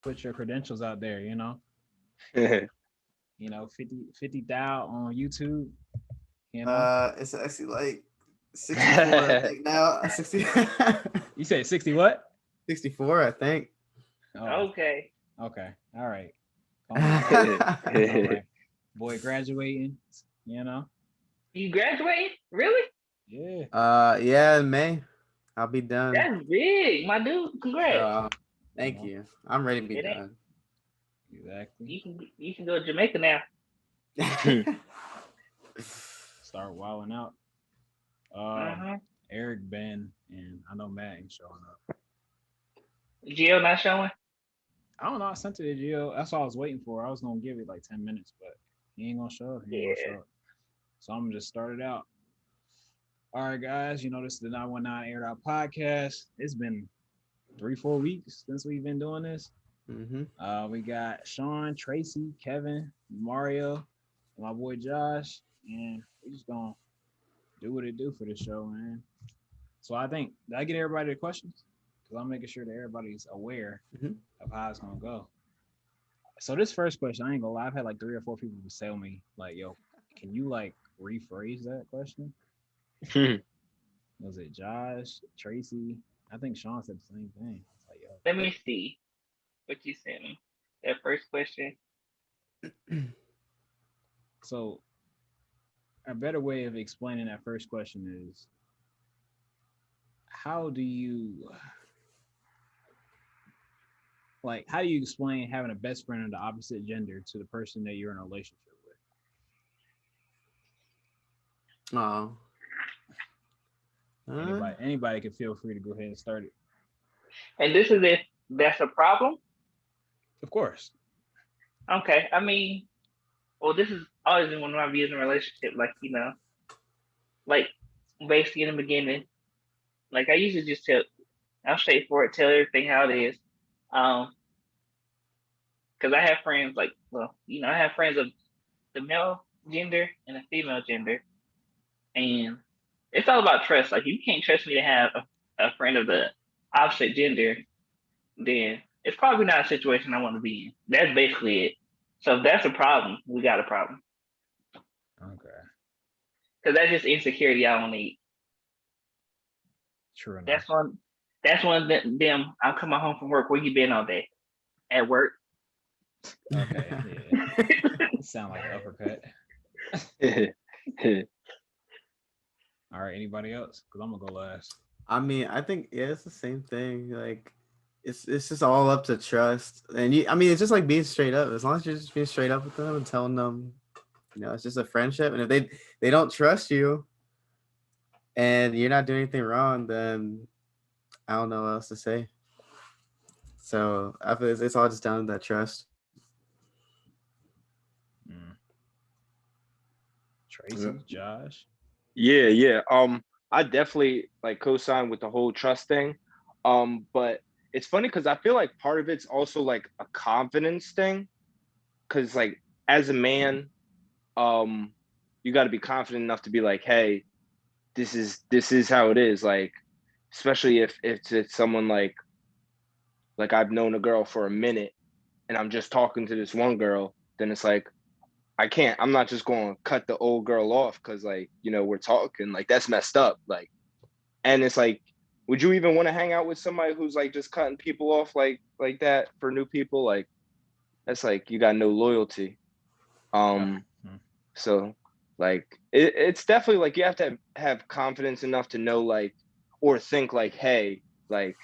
put your credentials out there, Yeah. 50 thou on YouTube, you know. It's actually like 64, I think now. 60, You say 60 what? 64, I think. Oh, Okay. okay. All right. Calm down. All right. Boy graduating, you know. You graduating? Really? Yeah. Yeah, in May, I'll be done. That's big, my dude. Congrats. Uh, You Thank know, you. I'm ready to be It ain't. done. exactly. You can go to Jamaica now. Start wilding out. Um, Uh-huh. Eric, Ben, and I know Matt ain't showing up. Gio not showing. I don't know. I sent it to Gio. That's all I was waiting for. I was gonna give it like 10 minutes, but he ain't gonna show up. He ain't gonna show Yeah. up. So I'm gonna just start it out. All right, guys. This is the 919 Air Out podcast. It's been 3, 4 weeks since we've been doing this. hmm We got Sean, Tracy, Kevin, Mario, and my boy Josh, and we just gonna do what it do for the show, man. So I think did I get everybody the questions? Because I'm making sure that everybody's aware hmm of how it's gonna go. So this first question, I ain't gonna lie, I've had like 3 or 4 people who tell me like, "Yo, can you like rephrase that question?" Was it Josh, Tracy? I think Sean said the same thing. It's like, yo, Let me see what you sent me. That first question. so a better way of explaining that first question is, how do you how do you explain having a best friend of the opposite gender to the person that you're in a relationship with? Oh. Uh, Anybody can feel free to go ahead and start it. And this is if that's a problem. Of course. Okay. I mean, well, this is always been one of my views in a relationship. Like basically in the beginning, like I usually just tell, I'm straightforward, tell everything how it is. Um, because I have friends like, well, I have friends of the male gender and the female gender, and it's all about trust. Like, you can't trust me to have a friend of the opposite gender, then it's probably not a situation I want to be in. That's basically it. So if that's a problem, we got a problem. Okay. Because that's just insecurity I don't need. True enough. That's one. That's one of them. I'm coming home from work. Where you been all day? At work. Okay. Yeah. It sound like an uppercut. All right. Anybody else? Because I'm gonna go last. I mean, I think yeah, it's the same thing. Like, it's just all up to trust, and I mean, it's just like being straight up. As long as you're just being straight up with them and telling them, it's just a friendship, and if they don't trust you and you're not doing anything wrong, then I don't know what else to say. So I feel it's all just down to that trust. Mm. Yeah. Tracy, Josh. Yeah. I definitely like co-sign with the whole trust thing. But it's funny because I feel like part of it's also like a confidence thing. Because like as a man, um, you got to be confident enough to be like, hey, this is how it is. Like, especially if it's someone like I've known a girl for a minute and I'm just talking to this one girl, then it's like I'm not just going to cut the old girl off because like we're talking, like that's messed up. Like, and it's like, would you even want to hang out with somebody who's like just cutting people off like that for new people? Like, that's like you got no loyalty. Yeah. um Mm. so like it's definitely like you have to have confidence enough to know like, or think like, hey, like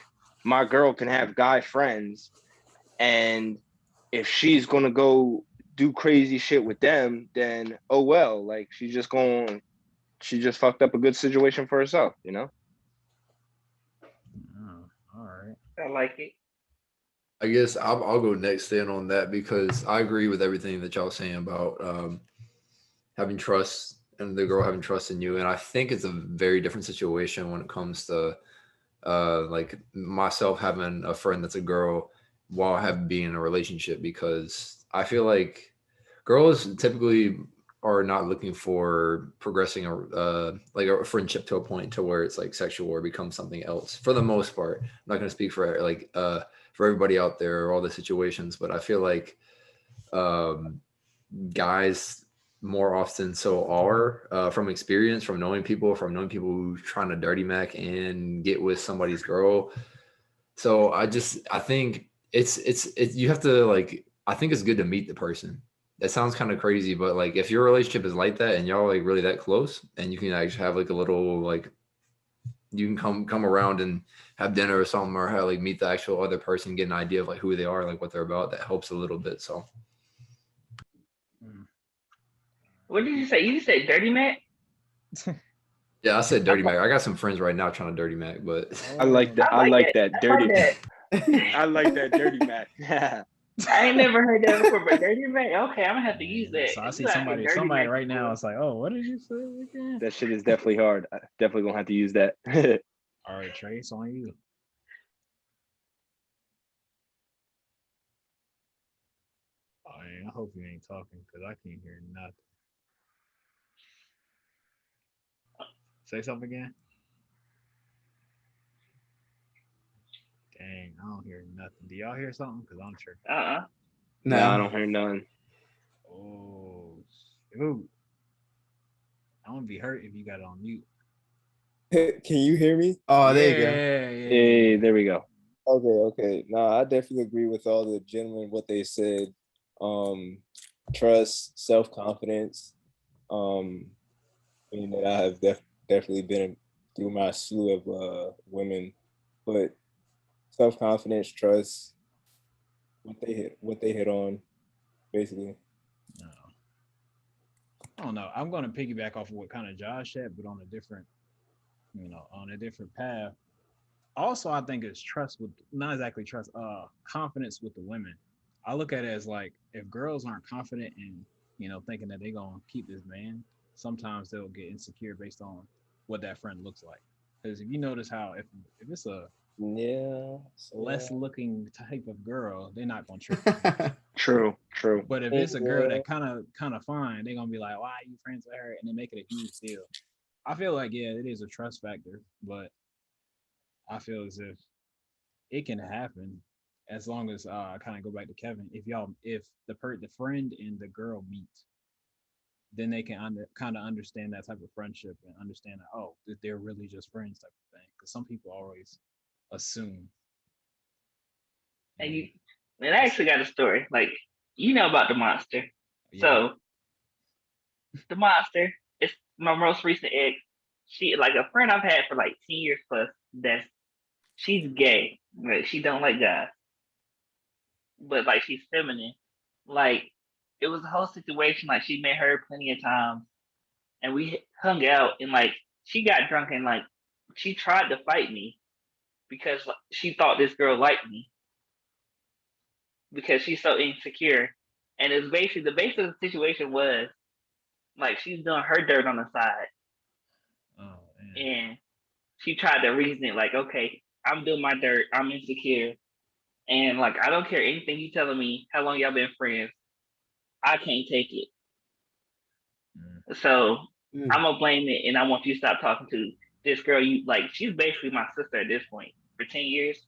my girl can have guy friends, and if she's gonna go do crazy shit with them, then oh well, like she just fucked up a good situation for herself. Oh, all right. I like it. I guess I'll go next then on that because I agree with everything that y'all saying about having trust and the girl having trust in you. And I think it's a very different situation when it comes to like myself having a friend that's a girl while having being in a relationship, because I feel like girls typically are not looking for progressing a like a friendship to a point to where it's like sexual or becomes something else for the most part. I'm not going to speak for like for everybody out there, all the situations, but I feel like guys more often so are from experience, from knowing people who trying to dirty mac and get with somebody's girl. So I think it's you have to like, I think it's good to meet the person. That sounds kind of crazy, but like if your relationship is like that and y'all like really that close and you can actually have like a little like, you can come around and have dinner or something, or have like meet the actual other person, get an idea of like who they are, like what they're about. That helps a little bit. So What did you say? You said dirty Mac? yeah, I said dirty mac. I got some friends right now trying to dirty mac, but I like that. I like that dirty. that. I like that dirty Mac. I ain't never heard that before, but dirty Mac. Okay, I'm gonna have to use that. So I see You like a somebody dirty Mac right now. before. It's like, oh, what did you say again? That shit is definitely hard. I definitely gonna have to use that. All right, Trace, on you. Oh, man, I hope you ain't talking because I can't hear nothing. Say something again. Dang, I don't hear nothing. Do y'all hear something? Because I'm tripping. No, I don't hear none. Oh, shoot. I'm going to be hurt if you got it on mute. Can you hear me? Oh, there you go. Yeah. Hey, there we go. Okay. No, I definitely agree with all the gentlemen what they said. Trust, self-confidence. That I have definitely been through my slew of women, but self-confidence, trust, what they hit on, basically. No. I don't know. I'm going to piggyback off of what kind of Josh said, but on a different, on a different path. Also, I think it's trust with, not exactly trust, confidence with the women. I look at it as like, if girls aren't confident in, thinking that they're going to keep this man, sometimes they'll get insecure based on what that friend looks like. Because if you notice how, if it's a less looking type of girl, they're not going to trip. True. But if it's a girl that kind of fine, they're going to be like, why are you friends with her? And they make it a huge deal. I feel like, yeah, it is a trust factor, but I feel as if it can happen as long as I kind of go back to Kevin. If the friend and the girl meet, then they can kind of understand that type of friendship and understand that, that they're really just friends type of thing. Because some people always assume. And I actually got a story. Like, about the monster. Yeah. So the monster is my most recent ex. She, like, a friend I've had for like 10 years plus. She's gay. Like, she don't like guys, but like she's feminine. Like, it was a whole situation. Like, she met her plenty of times, and we hung out. And like, she got drunk and like she tried to fight me because she thought this girl liked me because she's so insecure. And it's basically the base of the situation was like she's doing her dirt on the side. Oh, man. And she tried to reason it like, okay, I'm doing my dirt, I'm insecure, and like I don't care anything you telling me, how long y'all been friends, I can't take it. So I'm gonna blame it, and I want you to stop talking to this girl. You like, she's basically my sister at this point for 10 years.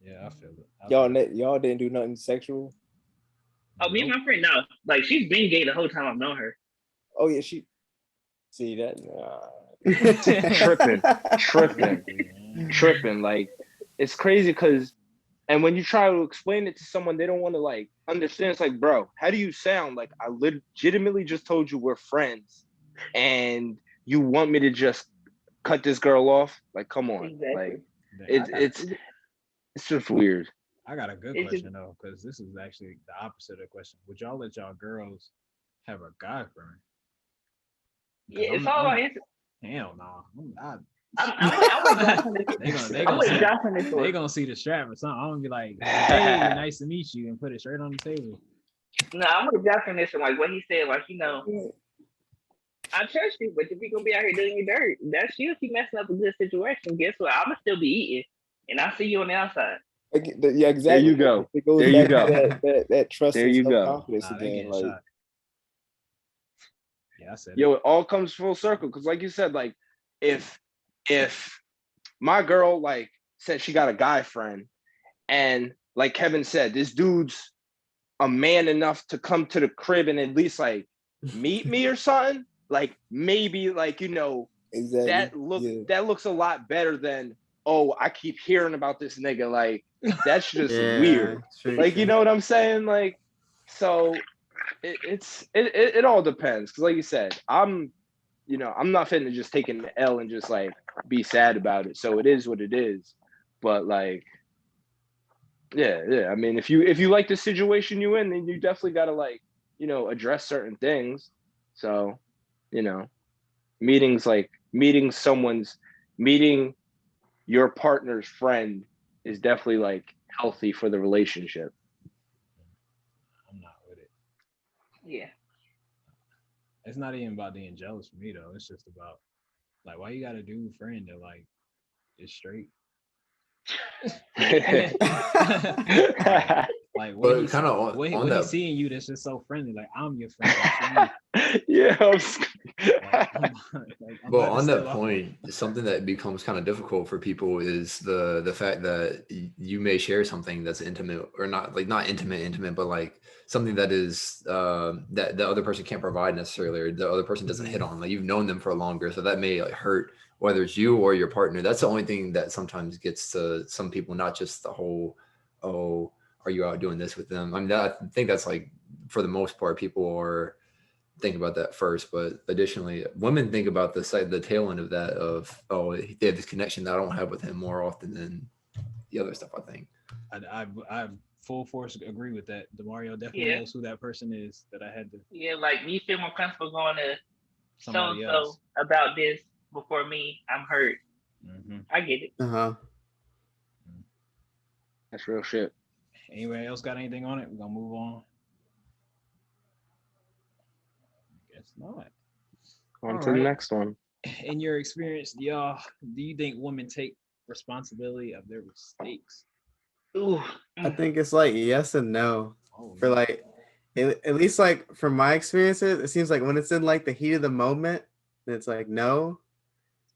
Yeah, I feel it. Y'all didn't do nothing sexual? Oh, me and my friend, no. Like, she's been gay the whole time I've known her. Oh yeah, she. See that? Tripping. Like, it's crazy because, and when you try to explain it to someone, they don't want to like understand. It's like, bro, how do you sound? Like, I legitimately just told you we're friends, and you want me to just cut this girl off? Like, come on. Exactly. Like, it's just weird. I got a good question though, because this is actually the opposite of the question. Would y'all let y'all girls have a guy friend? Yeah, it's all about answer. Hell no. They gonna see the strap or something. I'm gonna be like, hey, nice to meet you, and put it straight on the table. No, I'm with Josh on this. And like what he said, like, I trust you, but if you gonna be out here doing your dirt, that's you. If you messing up a good situation, guess what? I'ma still be eating, and I see you on the outside. Yeah, exactly. There you go. It goes back to that trust and self-confidence again. Like, yeah, I said it all comes full circle because, like you said, like if my girl like said she got a guy friend, and like Kevin said, this dude's a man enough to come to the crib and at least like meet me or something. Like maybe like Exactly. that looks a lot better than, oh, I keep hearing about this nigga. Like that's just weird. True, Like true. you know what I'm saying? Like so it all depends. Cause like you said, I'm not finna just take an L and just like be sad about it. So it is what it is. But like yeah. I mean, if you like the situation you in, then you definitely gotta like, address certain things. So, meetings like meeting your partner's friend is definitely like healthy for the relationship. I'm not with it. Yeah. It's not even about being jealous for me though. It's just about like why you got a dude friend that like is straight. Like what But he's kind of what, he, on what he's that, seeing you that's just so friendly. Like I'm your friend. What Yeah. you mean? Like, I'm but about to on that step out. point, something that becomes kind of difficult for people is the fact that you may share something that's intimate or not, like not intimate, but like something that is that the other person can't provide necessarily, or the other person doesn't hit on. Like you've known them for longer, so that may like hurt whether it's you or your partner. That's the only thing that sometimes gets to some people, not just the whole, oh, are you out doing this with them? I mean, I think that's like for the most part, people are think about that first, but additionally, women think about the tail end of that of, oh, they have this connection that I don't have with him more often than the other stuff. I think. I full force agree with that. Demario definitely Yeah. knows who that person is that I had to Yeah, like you feel more comfortable going to so and somebody so else. about this before me. I'm hurt. Mm-hmm. I get it. That's real shit. Anybody else got anything on it? We're gonna move on. Guess not. On All to the right. next one. In your experience, y'all, do you think women take responsibility of their mistakes? Ooh. I think it's like yes and no. Oh, For no. like at least like from my experiences, it seems like when it's in like the heat of the moment, it's like no.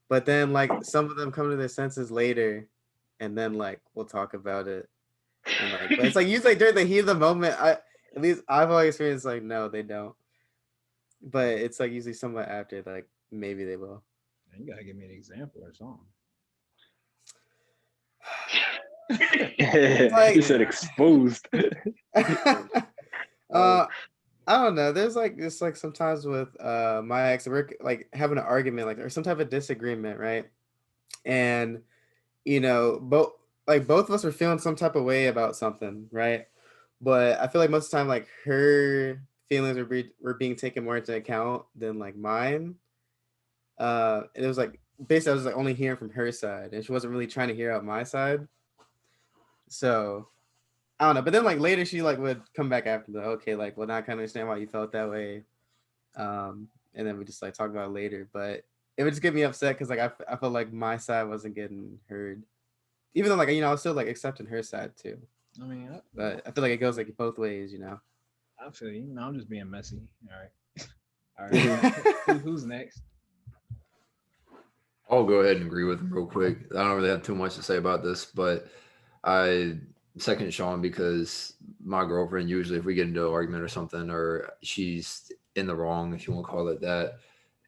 But then like some of them come to their senses later, and then like we'll talk about it. And like, but it's like usually during the heat of the moment, at least I've always experienced like no, they don't. But it's like usually somewhat after, like maybe they will. You gotta give me an example or something. Like- You said exposed. I don't know. There's like just like sometimes with my ex, we're like having an argument, like or some type of disagreement, right? And both of us were feeling some type of way about something, right? But I feel like most of the time, like her feelings were being taken more into account than like mine. And it was like basically I was like only hearing from her side, and she wasn't really trying to hear out my side. So I don't know. But then like later she like would come back after the okay, like, well, now I kind of understand why you felt that way. And then we just like talk about it later. But it would just get me upset because like I felt like my side wasn't getting heard. Even though like I was still like accepting her side too. I mean, But I feel like it goes like both ways. I feel you. I'm just being messy. All right. Who's next? I'll go ahead and agree with him real quick. I don't really have too much to say about this, but I second Sean because my girlfriend usually, if we get into an argument or something, or she's in the wrong, if you want to call it that,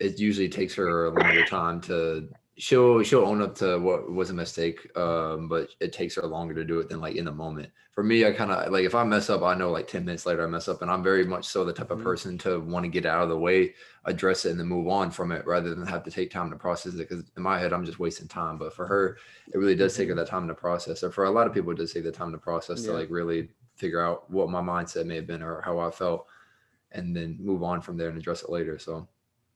it usually takes her a longer time to. She'll own up to what was a mistake, but it takes her longer to do it than like in the moment. For me, I kind of like if I mess up, I know like 10 minutes later I mess up, and I'm very much so the type of person to want to get out of the way, address it, and then move on from it rather than have to take time to process it. Because in my head, I'm just wasting time. But for her, it really does take her that time to process. Or for a lot of people, it does take the time to process to like really figure out what my mindset may have been or how I felt, and then move on from there and address it later. So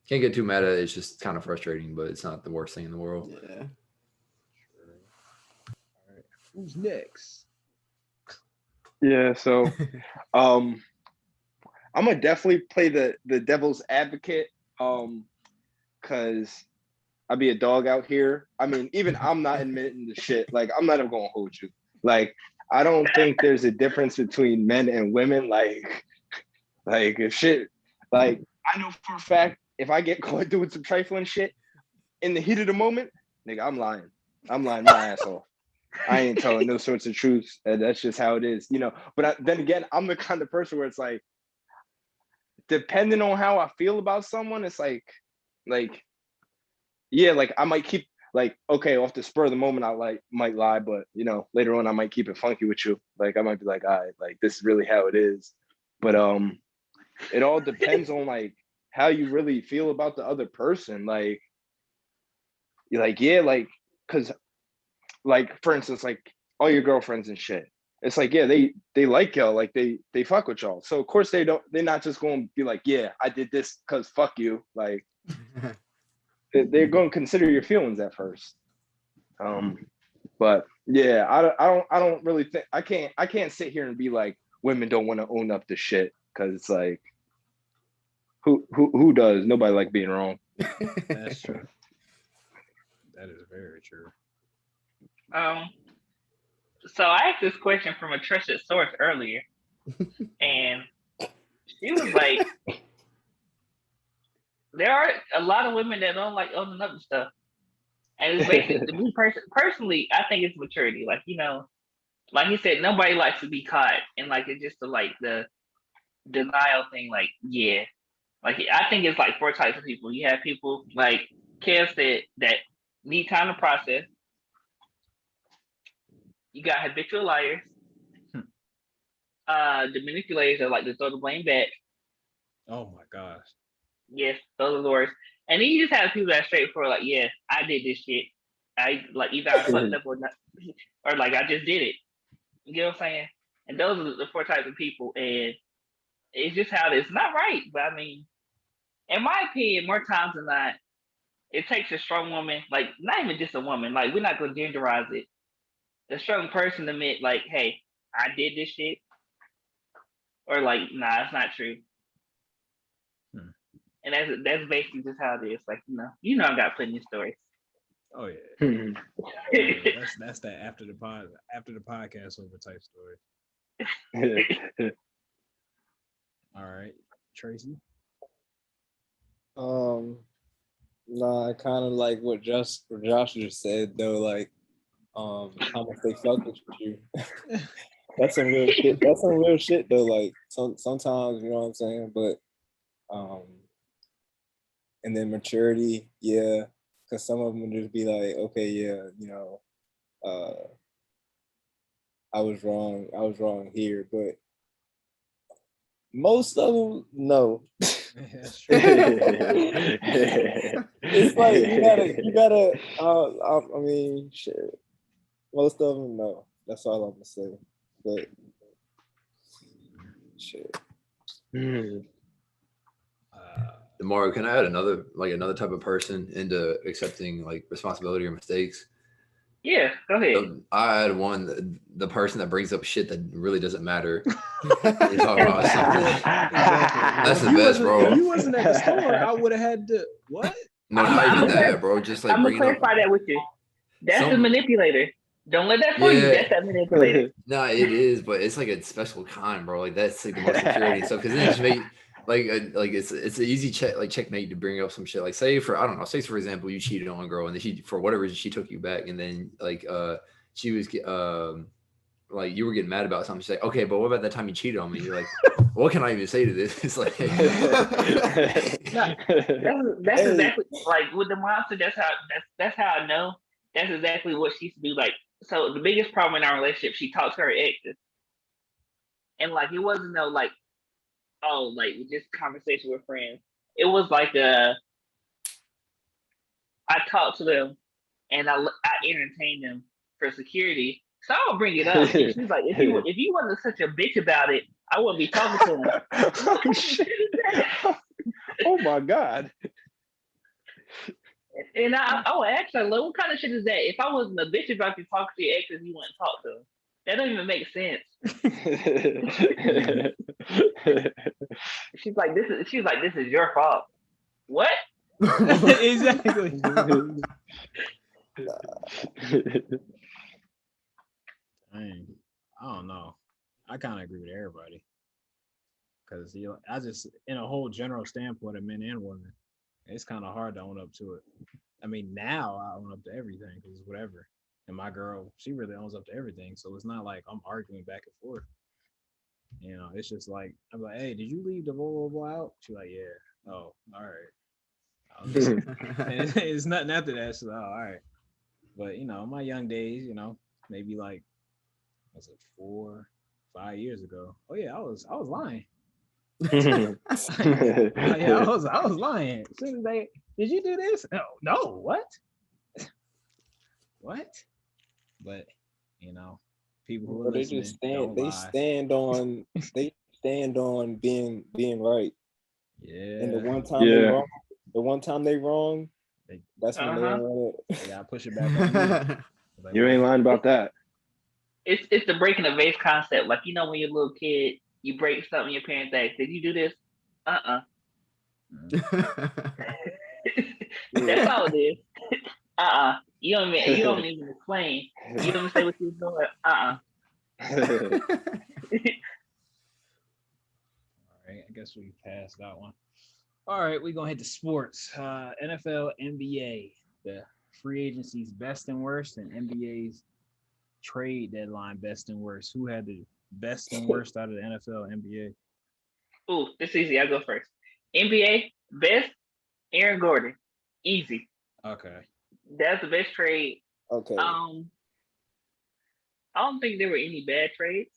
can't get too mad at it. It's just kind of frustrating, but it's not the worst thing in the world. Yeah. All right. Who's next? Yeah, so I'm gonna definitely play the devil's advocate, cause I be a dog out here. I mean, even I'm not admitting the shit. Like, I'm not even gonna hold you. Like, I don't think there's a difference between men and women. Like if shit, like I know for a fact if I get caught doing some trifling shit in the heat of the moment, nigga, I'm lying. I'm lying my ass off. I ain't telling no sorts of truths. And that's just how it is, you know. But then again, I'm the kind of person where it's like, depending on how I feel about someone, it's like, yeah, like I might keep like, okay, off the spur of the moment, I might lie, but you know, later on, I might keep it funky with you. Like I might be like, all right, like this is really how it is. But it all depends on like how you really feel about the other person. Like, you're like, yeah, like, cause like for instance, like all your girlfriends and shit. It's like, yeah, they like y'all, like they fuck with y'all. So of course they're not just gonna be like, yeah, I did this cause fuck you. Like they're gonna consider your feelings at first. But yeah, I don't really think I can't sit here and be like women don't want to own up to shit because it's like who does? Nobody like being wrong. That's true. That is very true. So I asked this question from a trusted source earlier, and she was like, "There are a lot of women that don't like owning up to stuff." And it's basically, to me personally, I think it's maturity. Like, you know, like he said, nobody likes to be caught, and like it's just the denial thing. Like, yeah, like I think it's like four types of people. You have people like Kev said that need time to process. You got habitual liars. The manipulators are like to throw the blame back. Oh my gosh. Yes, those are the worst. And then you just have people that are straightforward, like, yeah, I did this shit. I like either I fucked up or not, or like I just did it. You know what I'm saying? And those are the four types of people, and it's just how it is. Not right, but I mean, in my opinion, more times than not, it takes a strong woman, like not even just a woman. Like we're not gonna genderize it. A strong person to admit, like, hey, I did this shit, or like, nah, it's not true. And that's basically just how it is. Like, I got plenty of stories. Oh yeah. Yeah, that's that after the podcast over type story. All right, Tracy. Nah, kind of like what Josh just said though, like how much they fuck with you. That's some real shit. That's some real shit though. Like sometimes, you know what I'm saying? But and then maturity, yeah, because some of them just be like, okay, yeah, you know, I was wrong here, but most of them, no. That's true. It's like you gotta. I mean, shit. Most of them, no. That's all I'm gonna say. But shit. Demario, can I add another type of person into accepting like responsibility or mistakes? Yeah, go ahead. I had one, the person that brings up shit that really doesn't matter. You talk about something. Exactly. That's the best, bro. If you wasn't at the store, I would have had to what? No, not even that, bro. Just like I'm gonna bringing clarify that with you. That's the manipulator. Don't let that fool you. Yeah. That's that manipulator. No, it is, but it's like a special kind, bro. Like that's like the most security and stuff. Because then it just make like it's an easy checkmate to bring up some shit. Like say for example you cheated on a girl and then she for whatever reason she took you back and then like she was like you were getting mad about something. She's like, okay, but what about that time you cheated on me? You're like, what can I even say to this? It's like that's exactly like with the monster. That's how I know. That's exactly what she used to do. Like, so the biggest problem in our relationship, she talked to her exes, and like it wasn't no like, oh, like just conversation with friends. It was like I talked to them and I entertained them for security. So I'll bring it up. And she's like, if you wasn't such a bitch about it, I wouldn't be talking to him. Oh shit! Oh my god! And I would ask her, what kind of shit is that? If I wasn't a bitch about you talking to your exes, you wouldn't talk to them. That don't even make sense. She's like, this is your fault. What? Exactly. Dang. I don't know. I kind of agree with everybody. Because I just, in a whole general standpoint of men and women, it's kind of hard to own up to it. I mean, now I own up to everything because whatever. And my girl, she really owns up to everything. So it's not like I'm arguing back and forth. You know, it's just like I'm like, hey, did you leave the Volvo out? She's like, yeah. Oh, all right. It's nothing after that. So, all right. But you know, my young days, you know, maybe like was it 4, 5 years ago? Oh yeah, I was lying. Yeah, I was lying. As soon as they did you do this? No, what? What? But you know, people who are Bro, they just listening don't lie. they stand on being right. And Yeah, the one time they wrong, they, that's when they they gotta push it back on you. Like, You ain't lying about that. It's the breaking the vase concept. Like, you know, when you're a little kid, you break something, your parents ask, "Did you do this?" That's all it is. You don't even explain. You don't even say what you're doing. all right, I guess we passed that one. All right, we're gonna hit the sports. NFL, NBA, the free agency's best and worst, and NBA's trade deadline best and worst. Who had the best and worst out of the NFL, NBA? Ooh, this is easy. I go first. NBA best, Aaron Gordon, easy. Okay. That's the best trade. Okay. I don't think there were any bad trades,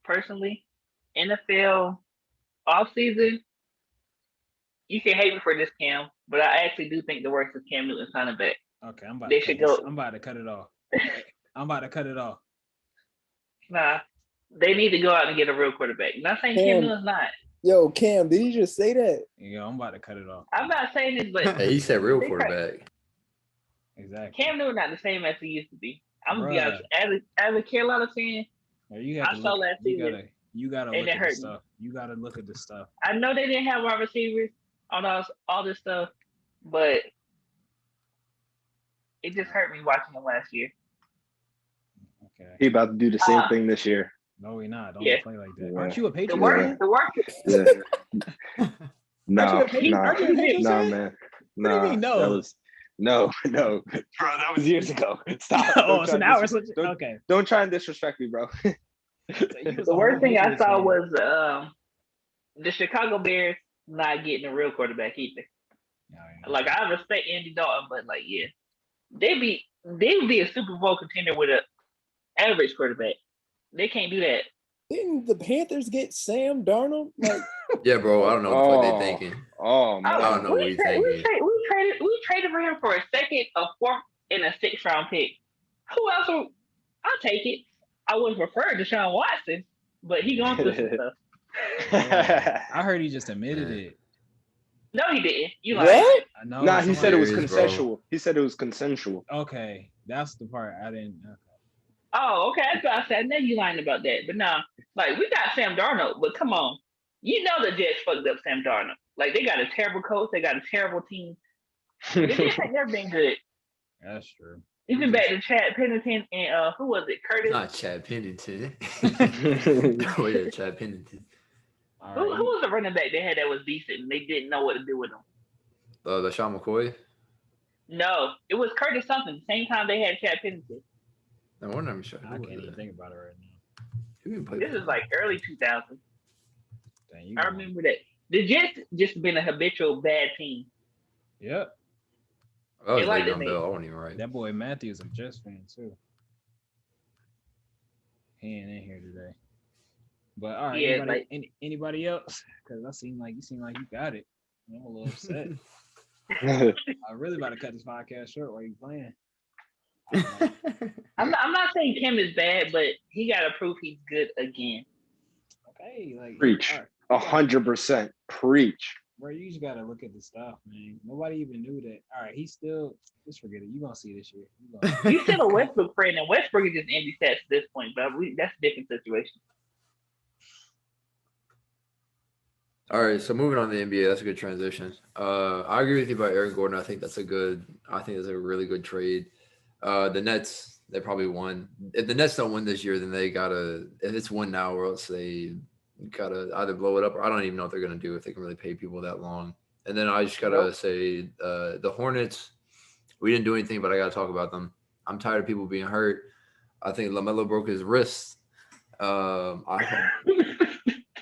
personally. NFL offseason, you can hate me for this, Cam, but I actually do think the worst is Cam Newton signing back. Okay, I'm about They to should cut this. go. I'm about to cut it off. I'm about to cut it off. Nah, they need to go out and get a real quarterback. Not saying Cam Newton's not. Yo, Cam, did you just say that? Yeah, I'm about to cut it off. I'm not saying this, but Hey, he said real quarterback. Exactly. Cam Newton not the same as he used to be. I'm gonna be Bruh. honest. As a Carolina fan, Well, you have I to saw look. last season, You gotta and look it at the hurt me. stuff. You gotta look at the stuff. I know they didn't have wide receivers on all this stuff, but it just hurt me watching them last year. Okay. He about to do the same thing this year. No, we not. Don't Yeah. play like that. Yeah. Aren't you a The Patriots worst, fan? the worst. Yeah. No, Aren't you a Patriots nah, fan? man. What do you mean, no? That was no, bro. That was years ago. Stop. Oh, Don't so try now to we're switching. Okay. Don't try and disrespect me, bro. So you was The a worst whole thing I Patriots saw fan. was the Chicago Bears not getting a real quarterback either. Yeah. Like, I respect Andy Dalton, but like, yeah, they'd be a Super Bowl contender with an average quarterback. They can't do that. Didn't the Panthers get Sam Darnold? Like, Yeah, bro. I don't know what the fuck they thinking. Oh man. I don't know what he's thinking. We traded for him for a second, a fourth, and a sixth round pick. Who else? I'll take it. I would prefer Deshaun Watson, but he going through some stuff. I heard he just admitted it. No, he didn't. You what? like? I know. Nah, he said it was Serious, bro. consensual. He said it was consensual. Okay, that's the part I didn't. Okay. Oh, okay. That's what I said. I know you lying about that, but nah, like, we got Sam Darnold, but come on, you know the Jets fucked up Sam Darnold. Like, they got a terrible coach, they got a terrible team. The Jets ain't never been good. That's true. Even back to Chad Pennington and who was it? Curtis. Not Chad Pennington. Oh yeah, Chad Pennington. All Who right. was the running back they had that was decent and they didn't know what to do with him? LaShawn McCoy. No, it was Curtis something. Same time they had Chad Pennington. No wonder I'm sure. I can't even think about it right now. Who even played This for is like early 2000s. Dang, you I going- remember that. The Jets just been a habitual bad team. Yep. I was They like Le'Veon the Bell. I wasn't even right. That boy Matthew's a Jets fan too. He ain't in here today. But all right, Yeah, anybody else? Because you seem like you got it. I'm a little upset. I'm really about to cut this podcast short while you playing. I'm not saying Kim is bad, but he got to prove he's good again. Okay, like Preach. all right, 100% preach. bro, you just gotta look at the stuff, man. Nobody even knew that. All right, he's still just forget it. You gonna see this year. He's still a Westbrook friend, and Westbrook is just empty stats at this point, but that's a different situation. All right, so moving on to the NBA, that's a good transition. I agree with you about Aaron Gordon. I think that's a really good trade. The Nets, they probably won. If the Nets don't win this year, then they gotta. If it's win now, or else they gotta either blow it up, or I don't even know what they're gonna do if they can really pay people that long. And then I just gotta say, the Hornets. We didn't do anything, but I gotta talk about them. I'm tired of people being hurt. I think LaMelo broke his wrist.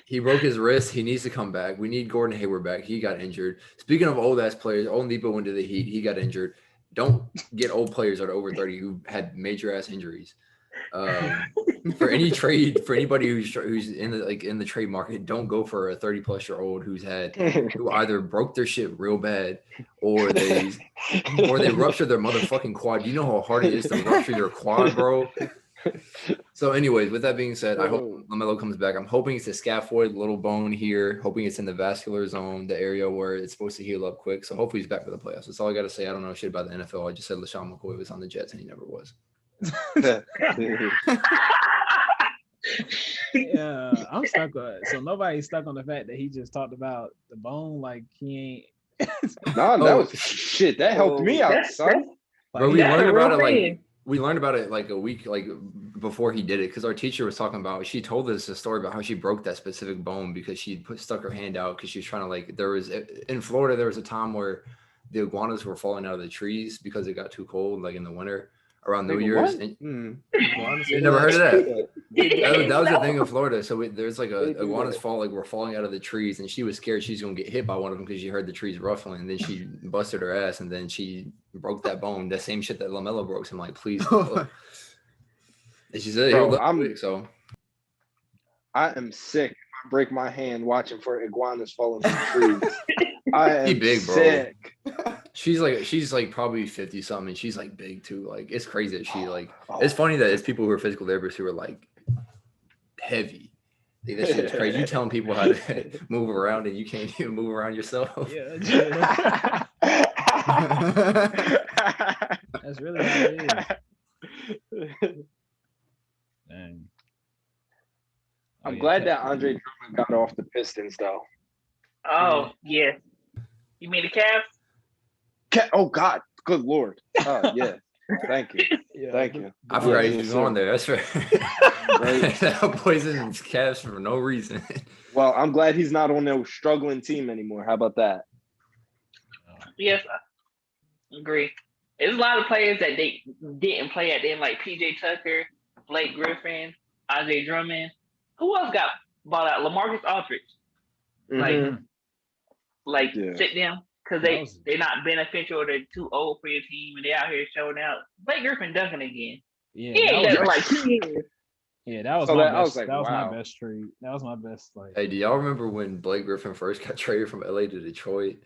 He broke his wrist. He needs to come back. We need Gordon Hayward back. He got injured. Speaking of old ass players, Oladipo went to the Heat. He got injured. Don't get old players that are over 30 who had major ass injuries. For any trade, for anybody who's in the trade market, don't go for a 30-plus-year-old who either broke their shit real bad or they ruptured their motherfucking quad. You know how hard it is to rupture your quad, bro. So, anyways, with that being said, I hope LaMelo comes back. I'm hoping it's a scaphoid, little bone here. Hoping it's in the vascular zone, the area where it's supposed to heal up quick. So, hopefully, he's back for the playoffs. That's all I got to say. I don't know shit about the NFL. I just said LaShawn McCoy was on the Jets, and he never was. Yeah, I'm stuck on it. So nobody's stuck on the fact that he just talked about the bone like he ain't. No, that was shit. That helped me out, son. Bro, we learned about it like a week before he did it because our teacher was talking about. She told us a story about how she broke that specific bone because she stuck her hand out because she was trying to there was in Florida there was a time where the iguanas were falling out of the trees because it got too cold in the winter around New Year's. You never heard of that? That was the thing in Florida. So there's iguanas were falling out of the trees, and she was scared she's gonna get hit by one of them because she heard the trees ruffling. And then she busted her ass, and then she broke that bone. The same shit that LaMelo broke. So I'm like, please. And she said, Bro, I am sick. If I break my hand watching for iguanas falling from trees. I am big, bro. Sick. She's probably 50 something, and she's big too. It's crazy that she It's funny that it's people who are physical therapists who are heavy. That shit is crazy. You telling people how to move around, and you can't even move around yourself. Yeah. That's really how it is. Dang. I'm glad that Andre Drummond got off the Pistons, though. Oh, yeah. You mean the Cavs? Oh, God. Good Lord. Oh, yeah. Thank you. Yeah. Thank you. I forgot he was on there. That's right. That poisoned Cavs for no reason. Well, I'm glad he's not on their struggling team anymore. How about that? Yes, I agree. There's a lot of players that they didn't play at then, like PJ Tucker, Blake Griffin, Andre Drummond. Who else got bought out? LaMarcus Aldridge. Sit them because they're not beneficial or they're too old for your team and they out here showing out. Blake Griffin dunking again. Yeah, he ain't done like 2 years. Yeah, that was my best. That was my best trade. That was my best. Hey, do y'all remember when Blake Griffin first got traded from LA to Detroit?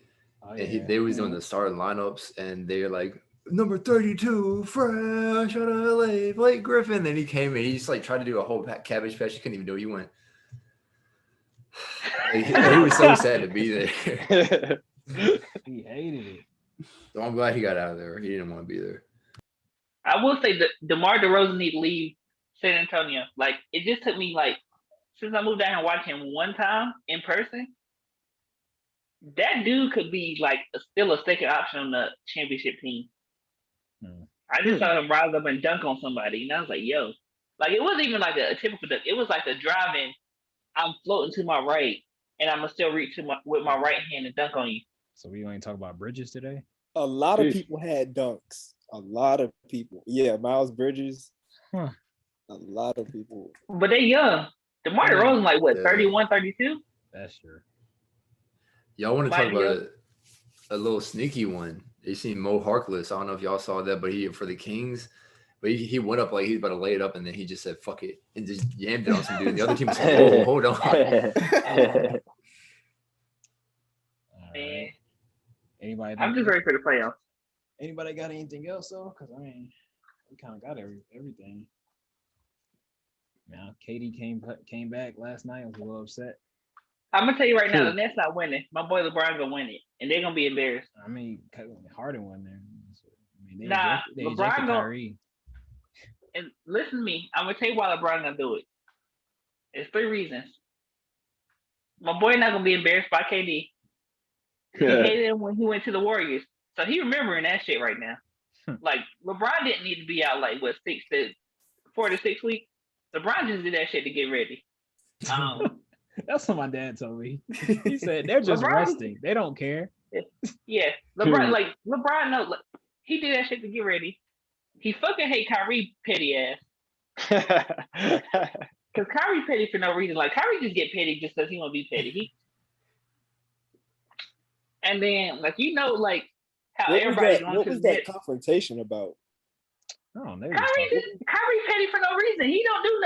Oh, yeah. And they was doing the starting lineups, and they're like, number 32, fresh out of LA, Blake Griffin. Then he came and he just tried to do a whole cabbage patch. He couldn't even do it. He went. He was so sad to be there. He hated it. So I'm glad he got out of there. He didn't want to be there. I will say that DeMar DeRozan need to leave San Antonio. It just took me since I moved down and watched him one time in person. That dude could be still a second option on the championship team. I just saw him rise up and dunk on somebody, and I was like, "Yo!" It wasn't even a typical dunk. It was a driving. I'm floating to my right, and I'm gonna still reach with my right hand and dunk on you. So we ain't talk about Bridges today. A lot of people had dunks. A lot of people. Yeah, Miles Bridges. A lot of people. But they young. DeMar DeRozan 31, 32? That's true. Y'all want to talk about a little sneaky one? You seen Mo Harkless. I don't know if y'all saw that, but for the Kings, but he went up he was about to lay it up, and then he just said, fuck it, and just yammed it on some dude. The other team was like, oh, hold on. Right. Anybody? I'm just ready for the playoffs. Anybody got anything else though? Because we kind of got everything. Now, Katie came back last night. I was a little upset. I'm gonna tell you right now, the Nets not winning. My boy LeBron gonna win it, and they're gonna be embarrassed. I mean, Harden won there. They LeBron gonna. And listen to me. I'm gonna tell you why LeBron gonna do it. There's 3 reasons. My boy not gonna be embarrassed by KD. He hated him when he went to the Warriors, so he remembering that shit right now. LeBron didn't need to be out 4 to 6 weeks. LeBron just did that shit to get ready. That's what my dad told me. He said they're just resting. They don't care. Yeah, LeBron LeBron knows he did that shit to get ready. he fucking hate Kyrie petty ass. Because Kyrie petty for no reason. Like Kyrie just get petty just because he want to be petty. And then like like how everybody going What to was the that net. confrontation about? Oh, they was Kyrie talking. petty for no reason. He don't do.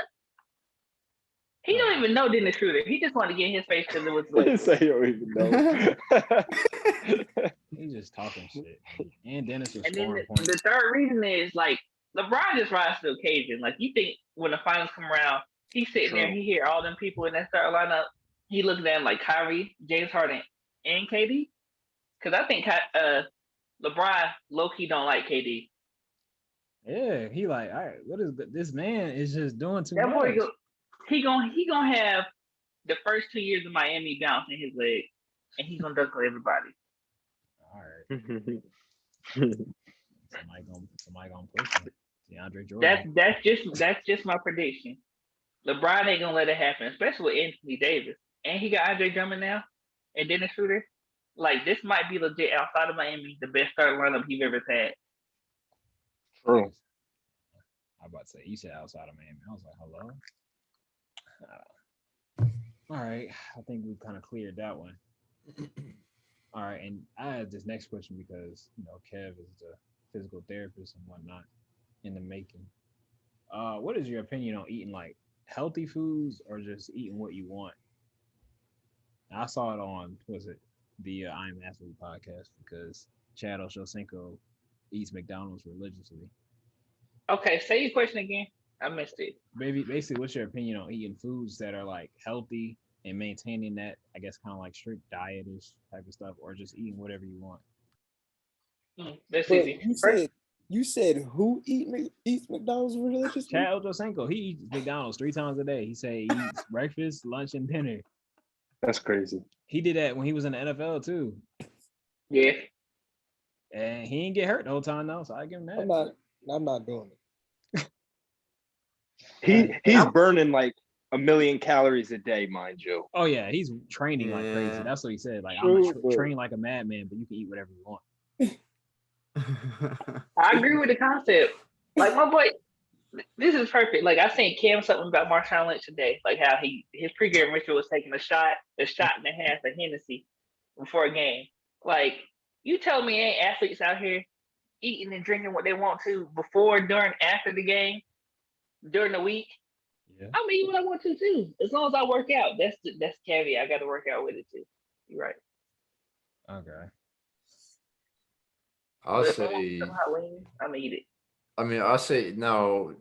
He don't even know Dennis Schroeder. He just wanted to get in his face because it was like. Say you don't even know. He's just talking shit. And Dennis was And then scoring points. the third reason is like LeBron just rises to the occasion. Like you think when the finals come around, he's sitting there, he hear all them people in that start lineup. He looks at them like Kyrie, James Harden, and KD. Because I think LeBron low key don't like KD. Yeah, he like, all right, what is this man is just doing too That much. boy he gonna have the first 2 years of Miami bounce in his leg, and he's gonna dunk on everybody. All right. somebody gonna push him. DeAndre Jordan. That's just my prediction. LeBron ain't gonna let it happen, especially with Anthony Davis. And he got Andre Drummond now and Dennis Schroeder. Like this might be legit outside of Miami, the best starting lineup he's ever had. True. I about to say you said outside of Miami. I was like, hello. All right. I think we kind of cleared that one. All right, and I have this next question because Kev is the physical therapist and whatnot in the making. What is your opinion on eating like healthy foods or just eating what you want? I saw it on the I Am Athlete podcast because Chad Ochocinco eats McDonald's religiously. Okay, say your question again. I missed it. Basically, what's your opinion on eating foods that are like healthy and maintaining that, I guess, kind of like strict dietish type of stuff, or just eating whatever you want? That's But easy. You said who eats McDonald's religiously? Chad Ochocinco, he eats McDonald's 3 times a day. He say he eats breakfast, lunch, and dinner. That's crazy. He did that when he was in the NFL too. Yeah. And he didn't get hurt the whole time though, so I give him that. I'm not doing it. He's burning like 1 million calories a day, mind you. Oh yeah, he's training like crazy. That's what he said. Like True, I'm gonna train like a madman, but you can eat whatever you want. I agree with the concept. Like my boy, this is perfect. Like I seen Cam something about Marshawn Lynch today, like how his pregame ritual was taking a shot and a half of Hennessy before a game. Like you tell me ain't athletes out here eating and drinking what they want to before, during, after the game, during the week. Yeah. I'm eating what I want to too, as long as I work out. That's caveat. I got to work out with it too. You're right. Okay. I'll say. I'm eat it. I mean, I'll say now.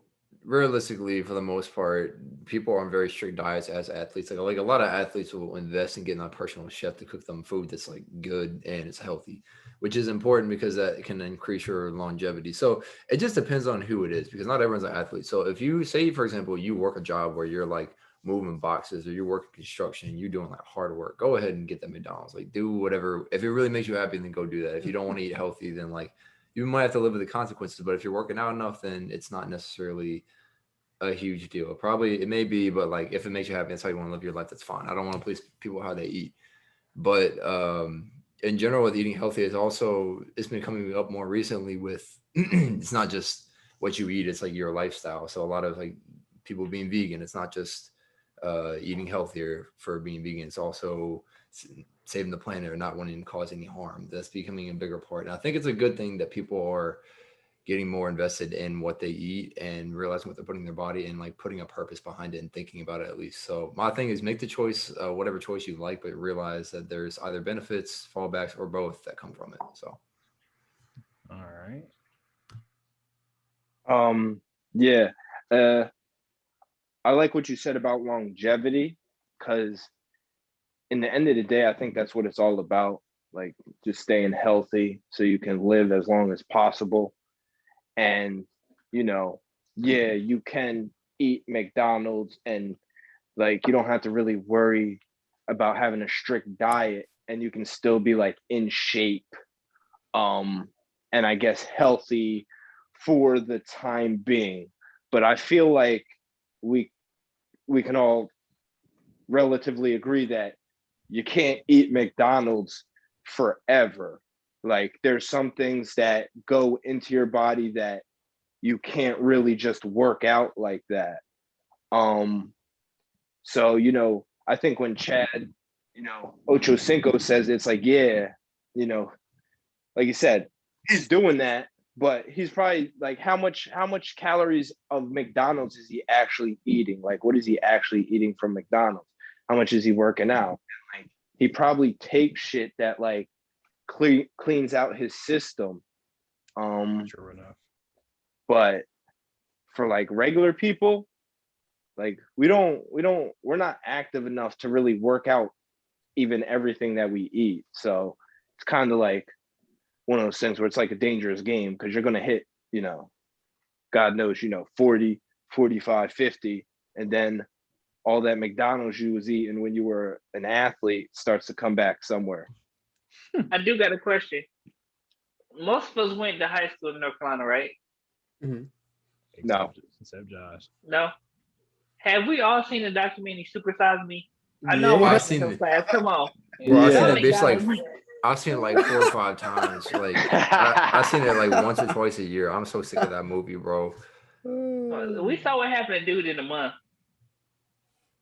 Realistically, for the most part, people are on very strict diets as athletes. Like a lot of athletes will invest in getting a personal chef to cook them food that's like good and it's healthy, which is important because that can increase your longevity. So it just depends on who it is because not everyone's an athlete. So if you say, for example, you work a job where you're like moving boxes or you work in construction, you're doing like hard work, go ahead and get that McDonald's. Like do whatever. If it really makes you happy, then go do that. If you don't want to eat healthy, then like you might have to live with the consequences, but if you're working out enough, then it's not necessarily a huge deal. Probably it may be, but like if it makes you happy, that's how you want to live your life. That's fine. I don't want to police people how they eat, but in general, with eating healthy, it's been coming up more recently with it's not just what you eat; it's like your lifestyle. So a lot of like people being vegan, it's not just eating healthier for being vegan. It's also saving the planet or not wanting to cause any harm. That's becoming a bigger part. And I think it's a good thing that people are getting more invested in what they eat and realizing what they're putting in their body and like putting a purpose behind it and thinking about it at least. So my thing is make the choice, whatever choice you like, but realize that there's either benefits, fallbacks, or both that come from it. So. All right. Yeah. I like what you said about longevity because in the end of the day, I think that's what it's all about. Like just staying healthy so you can live as long as possible. And, yeah, you can eat McDonald's and like you don't have to really worry about having a strict diet and you can still be like in shape and I guess healthy for the time being. But I feel like we can all relatively agree that you can't eat McDonald's forever. Like there's some things that go into your body that you can't really just work out like that. So, I think when Chad, Ocho Cinco says it's like, yeah, like you said, he's doing that, but he's probably like, how much calories of McDonald's is he actually eating? Like, what is he actually eating from McDonald's? How much is he working out? And, like, he probably takes shit that like cleans out his system. True enough. But for like regular people, like we're not active enough to really work out even everything that we eat. So it's kind of like one of those things where it's like a dangerous game because you're going to hit, God knows, 40, 45, 50. And then all that McDonald's you was eating when you were an athlete starts to come back somewhere. I do got a question. Most of us went to high school in North Carolina, right? Mhm. No. Except Josh. No. Have we all seen the documentary Super Size Me? I know Yeah. I'm I've seen so it. fast. Come on. Bro, I've Yeah. seen What that bitch like McDonald's? I've seen it like 4 or 5 times. Like I've seen it like once or twice a year. I'm so sick of that movie, bro. We saw what happened to dude in a month.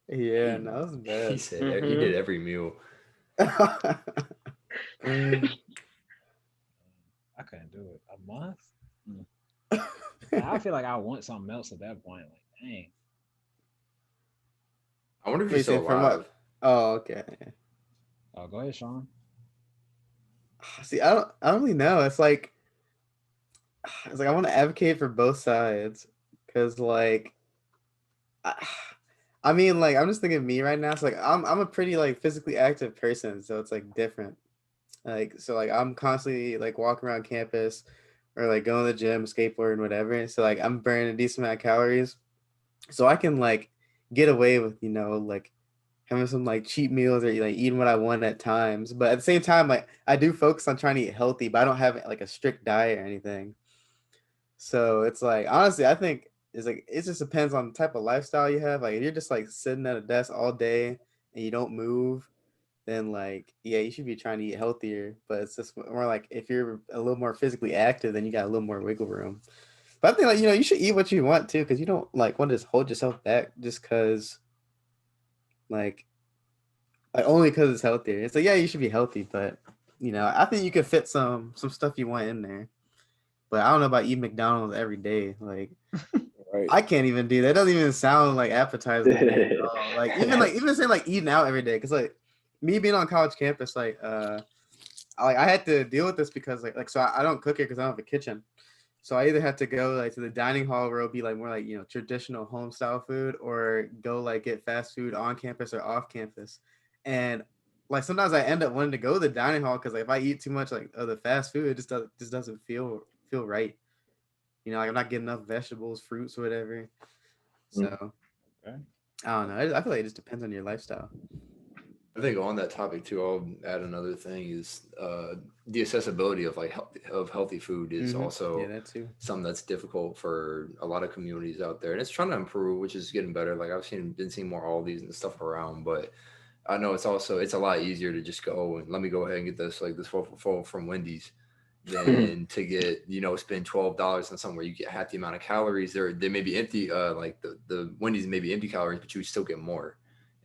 Yeah, no, that was He bad. said he did every meal. I couldn't do it. A month? Like, I feel like I want something else at that point. Like, dang. I wonder if What you he's still say from what? alive. Oh, okay. Oh, go ahead, Sean. See, I don't really know. It's like I want to advocate for both sides because like I, I mean like I'm just thinking of me right now. So like I'm a pretty like physically active person, so it's like different. Like so like I'm constantly like walking around campus or like going to the gym, skateboarding, whatever. So like I'm burning a decent amount of calories. So I can like get away with, like having some like cheat meals or like eating what I want at times. But at the same time, like I do focus on trying to eat healthy, but I don't have like a strict diet or anything. So it's like honestly, I think it's like it just depends on the type of lifestyle you have. Like if you're just like sitting at a desk all day and you don't move, then like yeah, you should be trying to eat healthier. But it's just more like if you're a little more physically active, then you got a little more wiggle room. But I think like you should eat what you want too, because you don't like want to just hold yourself back just because like only because it's healthier. It's like yeah, you should be healthy, but I think you could fit some stuff you want in there. But I don't know about eating McDonald's every day. Like Right. I can't even do that. It doesn't even sound like appetizing to me at all. Like even saying like eating out every day, because like me being on college campus, like I had to deal with this because like so I don't cook here because I don't have a kitchen. So I either have to go like to the dining hall where it'll be like more like traditional home style food, or go like get fast food on campus or off campus. And like sometimes I end up wanting to go to the dining hall because like if I eat too much like of the fast food, it just doesn't feel right. Like I'm not getting enough vegetables, fruits, or whatever. So Okay. I don't know. I feel like it just depends on your lifestyle. I think on that topic too, I'll add another thing is the accessibility of like healthy food is Yeah, also that too. something that's difficult for a lot of communities out there, and it's trying to improve, which is getting better. Like been seeing more Aldi's and stuff around, but I know it's a lot easier to just go and let me go ahead and get this like this full from Wendy's than to get spend $12 on somewhere you get half the amount of calories. They may be empty, like the Wendy's may be empty calories, but you still get more.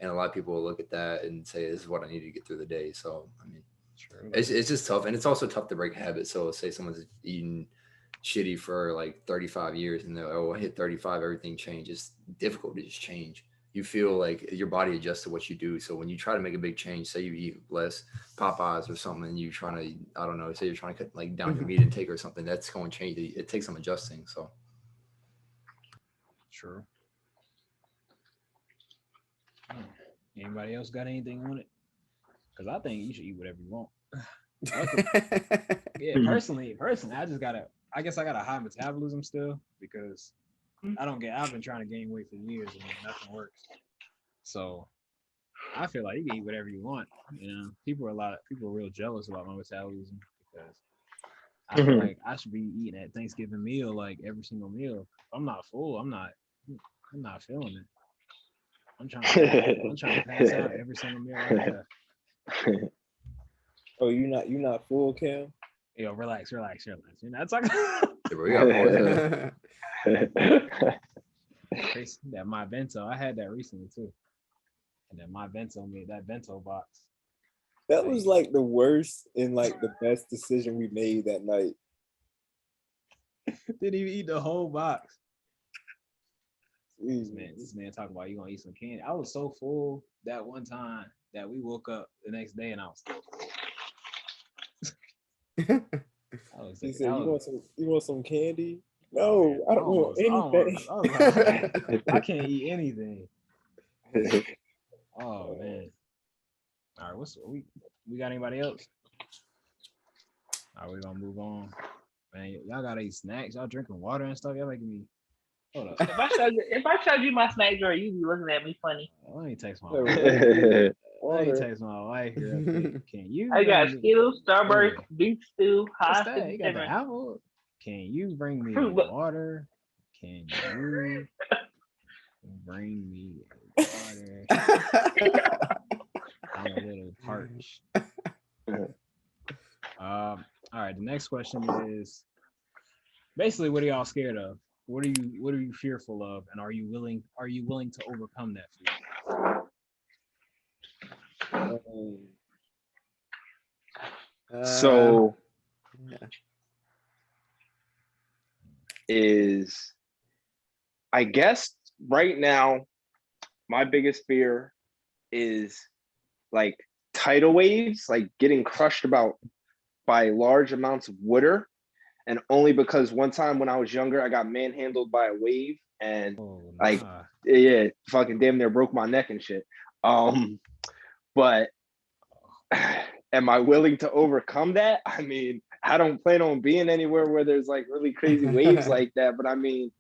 And a lot of people will look at that and say, "This is what I need to get through the day." So I mean, True. it's just tough, and it's also tough to break habits. So say someone's eating shitty for like 35 years, and they're I hit 35, everything changes. It's difficult to just change. You feel like your body adjusts to what you do. So when you try to make a big change, say you eat less Popeyes or something, and you trying to, I don't know, say you're trying to cut like down your meat intake or something, that's going to change. It takes some adjusting. So True. Anybody else got anything on it? Because I think you should eat whatever you want. Yeah, personally, I guess I got a high metabolism still because I've been trying to gain weight for years and nothing works. So I feel like you can eat whatever you want. People are real jealous about my metabolism because I feel like I should be eating that Thanksgiving meal like every single meal. If I'm not full, I'm not feeling it. I'm trying to pass out every single meal I have. Oh, you not full, Cam? Yo, relax. You're not talking. Yeah, bro, we got pause. Tracy, that my bento. I had that recently too. And then my bento made that bento box. That was like the worst and like the best decision we made that night. Didn't even eat the whole box. Jeez. This man talking about you gonna eat some candy. I was so full that one time that we woke up the next day and I was still full. He said, "You want some candy?" No, I don't want anything. I can't eat anything. Oh man. All right, we got anybody else? All right, we gonna move on. Man, y'all gotta eat snacks. Y'all drinking water and stuff. Y'all making me. Hold up. If I showed you my snack drawer, you'd be looking at me funny. Let me text my wife. Girl. Can you? I got Skittles, Starburst, Yeah. beef stew, What's hot that? You got the apple? Can you bring me water? Can you bring me water? I'm a little parched. All right. The next question is basically, what are y'all scared of? What are you fearful of, and are you willing to overcome that fear? So yeah. is I guess right now my biggest fear is like tidal waves, like getting crushed by large amounts of water. And only because one time when I was younger, I got manhandled by a wave and yeah, fucking damn near broke my neck and shit. But am I willing to overcome that? I mean, I don't plan on being anywhere where there's like really crazy waves like that. But I mean,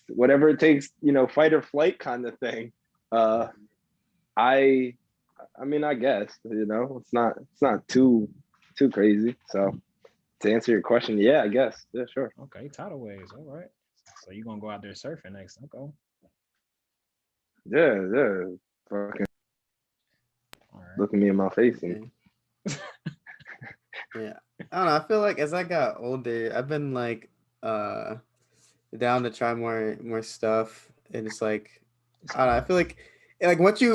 whatever it takes, fight or flight kind of thing. I mean, I guess, it's not too crazy. So to answer your question, yeah, I guess. Yeah, sure. Okay, tidal waves. All right. So you're gonna go out there surfing next. Okay. Yeah. Fucking look at me in my face. And... Yeah. I don't know. I feel like as I got older, I've been like down to try more stuff. And it's like I don't know, I feel like once you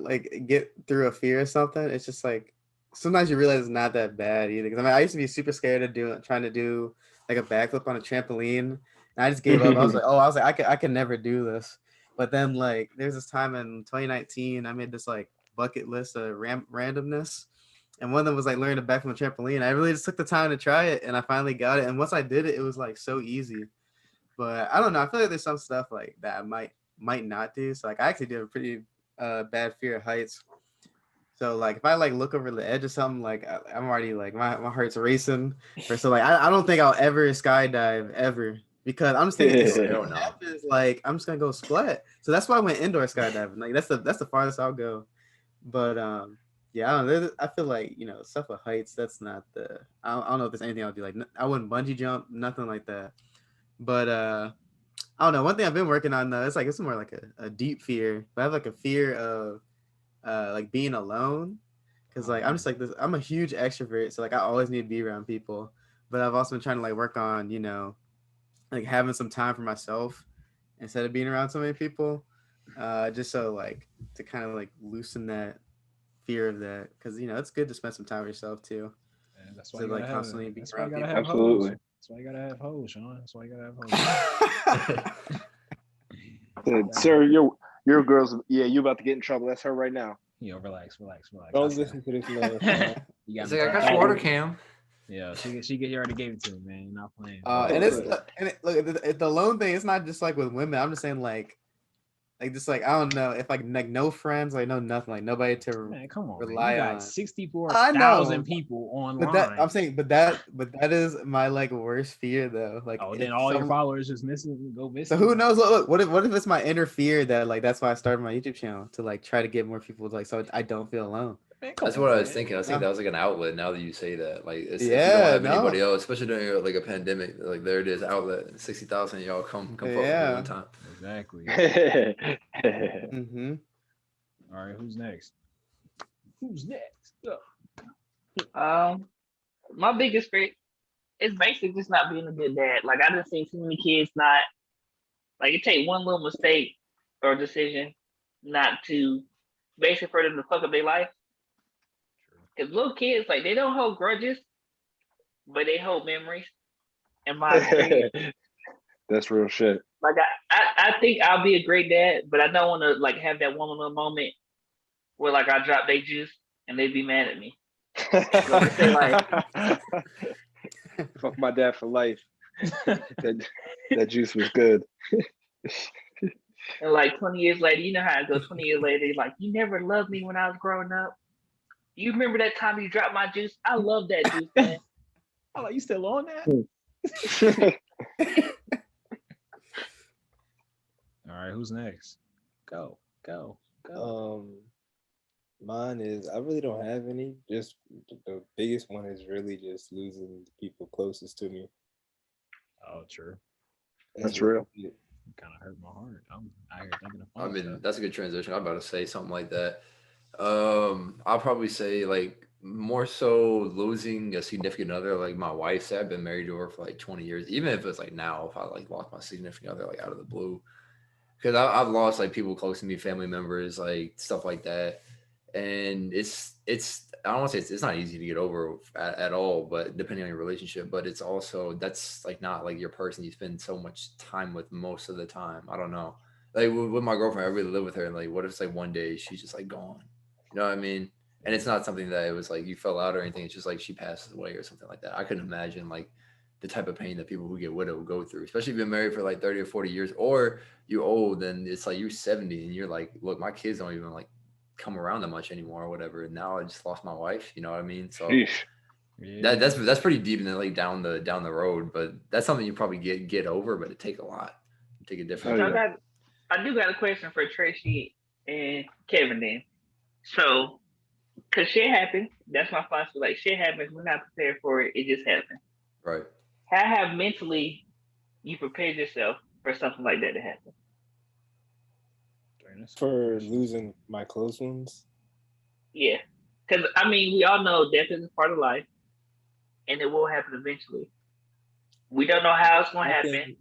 like get through a fear or something, it's just like sometimes you realize it's not that bad either. Because I mean, I used to be super scared of trying to do like a backflip on a trampoline, and I just gave up. I was like, I can never do this. But then like there's this time in 2019, I made this like bucket list of randomness, and one of them was like learning to back from a trampoline. I really just took the time to try it, and I finally got it. And once I did it, it was like so easy. But I don't know. I feel like there's some stuff like that I might not do. So like I actually do have a pretty bad fear of heights. So like if I like look over the edge or something, like I'm already like my heart's racing. So like I don't think I'll ever skydive ever because I'm just thinking if happens, like I'm just gonna go splat. So that's why I went indoor skydiving. Like that's the farthest I'll go. But yeah, I don't know. I feel like stuff with heights. That's not the. I don't know if there's anything I'll do. Like I wouldn't bungee jump, nothing like that. But I don't know. One thing I've been working on though, it's more like a deep fear. But I have like a fear of like being alone, because like I'm just like this. I'm a huge extrovert, so like I always need to be around people. But I've also been trying to like work on like having some time for myself instead of being around so many people, just so like to kind of like loosen that fear of that, because it's good to spend some time with yourself too. And that's why you gotta constantly be around people. Absolutely. That's why you gotta have hoes, Sean. That's why you gotta have hoes. Sir, your girl's you about to get in trouble. That's her right now. Relax. Don't listen to this man. You got I got your water, Cam. Yeah, she already gave it to me, man. Not playing. Look, the alone thing. It's not just like with women. I'm just saying like just like I don't know if like no friends, like no nothing, like nobody to come on, rely man. You on. got 64,000 people online. I'm saying, but that is my like worst fear though. Like then all your followers just go missing. So who knows? Look, what if it's my inner fear that like that's why I started my YouTube channel to like try to get more people like so I don't feel alone. Man, that's what I was thinking. I was thinking that was like an outlet. Now that you say that, like, if you don't have anybody else, especially during like a pandemic, like there it is, outlet. 60,000 y'all come fuck with me one time. Exactly. Mm-hmm. All right, who's next? My biggest fear is basically just not being a good dad. Like I just seen too many kids not like it take one little mistake or decision not to basically for them to fuck up their life. Because little kids like they don't hold grudges, but they hold memories. In my experience, That's real shit. like I think I'll be a great dad, but I don't want to like have that one little moment where like I drop their juice and they be mad at me. Like they say like Fuck my dad for life. That juice was good. and like 20 years later, you know how it goes. 20 years later, you're like you never loved me when I was growing up. You remember that time you dropped my juice? I love that juice, man. I'm like, you still on that? All right, who's next? Go. Mine is I really don't have any. Just the biggest one is really just losing the people closest to me. Oh, true. That's real. It. Kind of hurt my heart. I'm out here thinking of I fun mean, stuff. that's a good transition. I'm about to say something like that. I'll probably say like more so losing a significant other, like my wife. Say I've been married to her for like 20 years. Even if it's like now, if I like lost my significant other like out of the blue, because I've lost like people close to me, family members, like stuff like that, and it's I don't want to say it's not easy to get over at all, but depending on your relationship, but it's also that's like not like your person you spend so much time with most of the time. I don't know, like with my girlfriend, I really live with her, and like what if it's like one day she's just like gone, you know what I mean? And it's not something that it was like you fell out or anything. It's just like she passes away or something like that. I couldn't imagine like the type of pain that people who get widowed go through, especially if you've been married for like 30 or 40 years, or you're old and it's like you're 70 and you're like, look, my kids don't even like come around that much anymore or whatever. And now I just lost my wife, you know what I mean? So Sheesh. Yeah. that's pretty deep and then like down the road, but that's something you probably get over, but it take a lot. Take a different So Oh yeah. I do got a question for Tracy and Kevin then. So, cause shit happens. That's my philosophy. Like shit happens, we're not prepared for it. It just happens. right. How have mentally you prepared yourself for something like that to happen? Dang, that's a good For question. losing my close ones. Yeah, cause I mean we all know death is a part of life, and it will happen eventually. We don't know how it's gonna I happen. think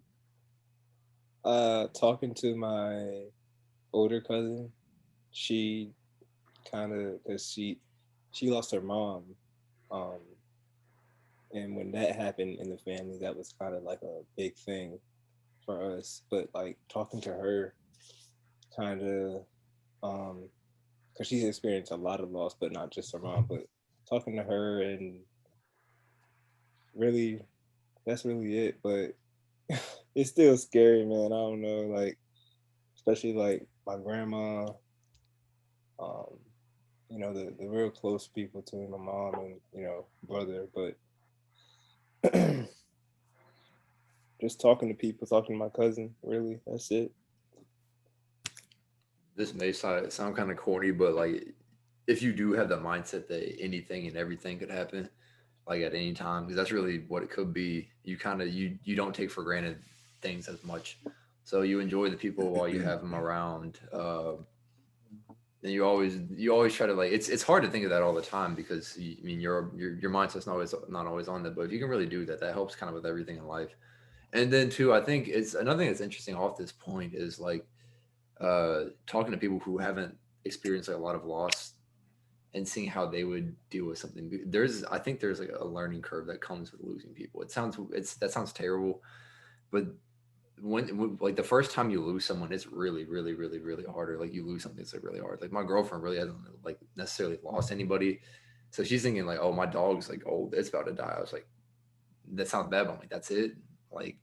talking to my older cousin, she kind of because she lost her mom, um, and when that happened in the family, that was kind of like a big thing for us. But like talking to her, kind of, because she's experienced a lot of loss, but not just her mom, but talking to her and really, that's really it. But it's still scary, man. I don't know, like especially like my grandma, um, the real close people to me, my mom and brother. But just talking to people, talking to my cousin, really, that's it. This may sound kind of corny, but like if you do have the mindset that anything and everything could happen, like at any time, because that's really what it could be. You kind of you don't take for granted things as much, so you enjoy the people while you have them around. And you always try to like it's hard to think of that all the time because I mean your mindset's not always on that. But if you can really do that, that helps kind of with everything in life. And then too, I think it's another thing that's interesting off this point is like talking to people who haven't experienced like a lot of loss and seeing how they would deal with something. I think there's like a learning curve that comes with losing people. That sounds terrible, but like the first time you lose someone, it's really, really, really, really harder. Like you lose something that's like really hard. Like my girlfriend really hasn't like necessarily lost anybody, so she's thinking like, oh, my dog's like old, it's about to die. I was like, that sounds bad, but I'm like, that's it. Like,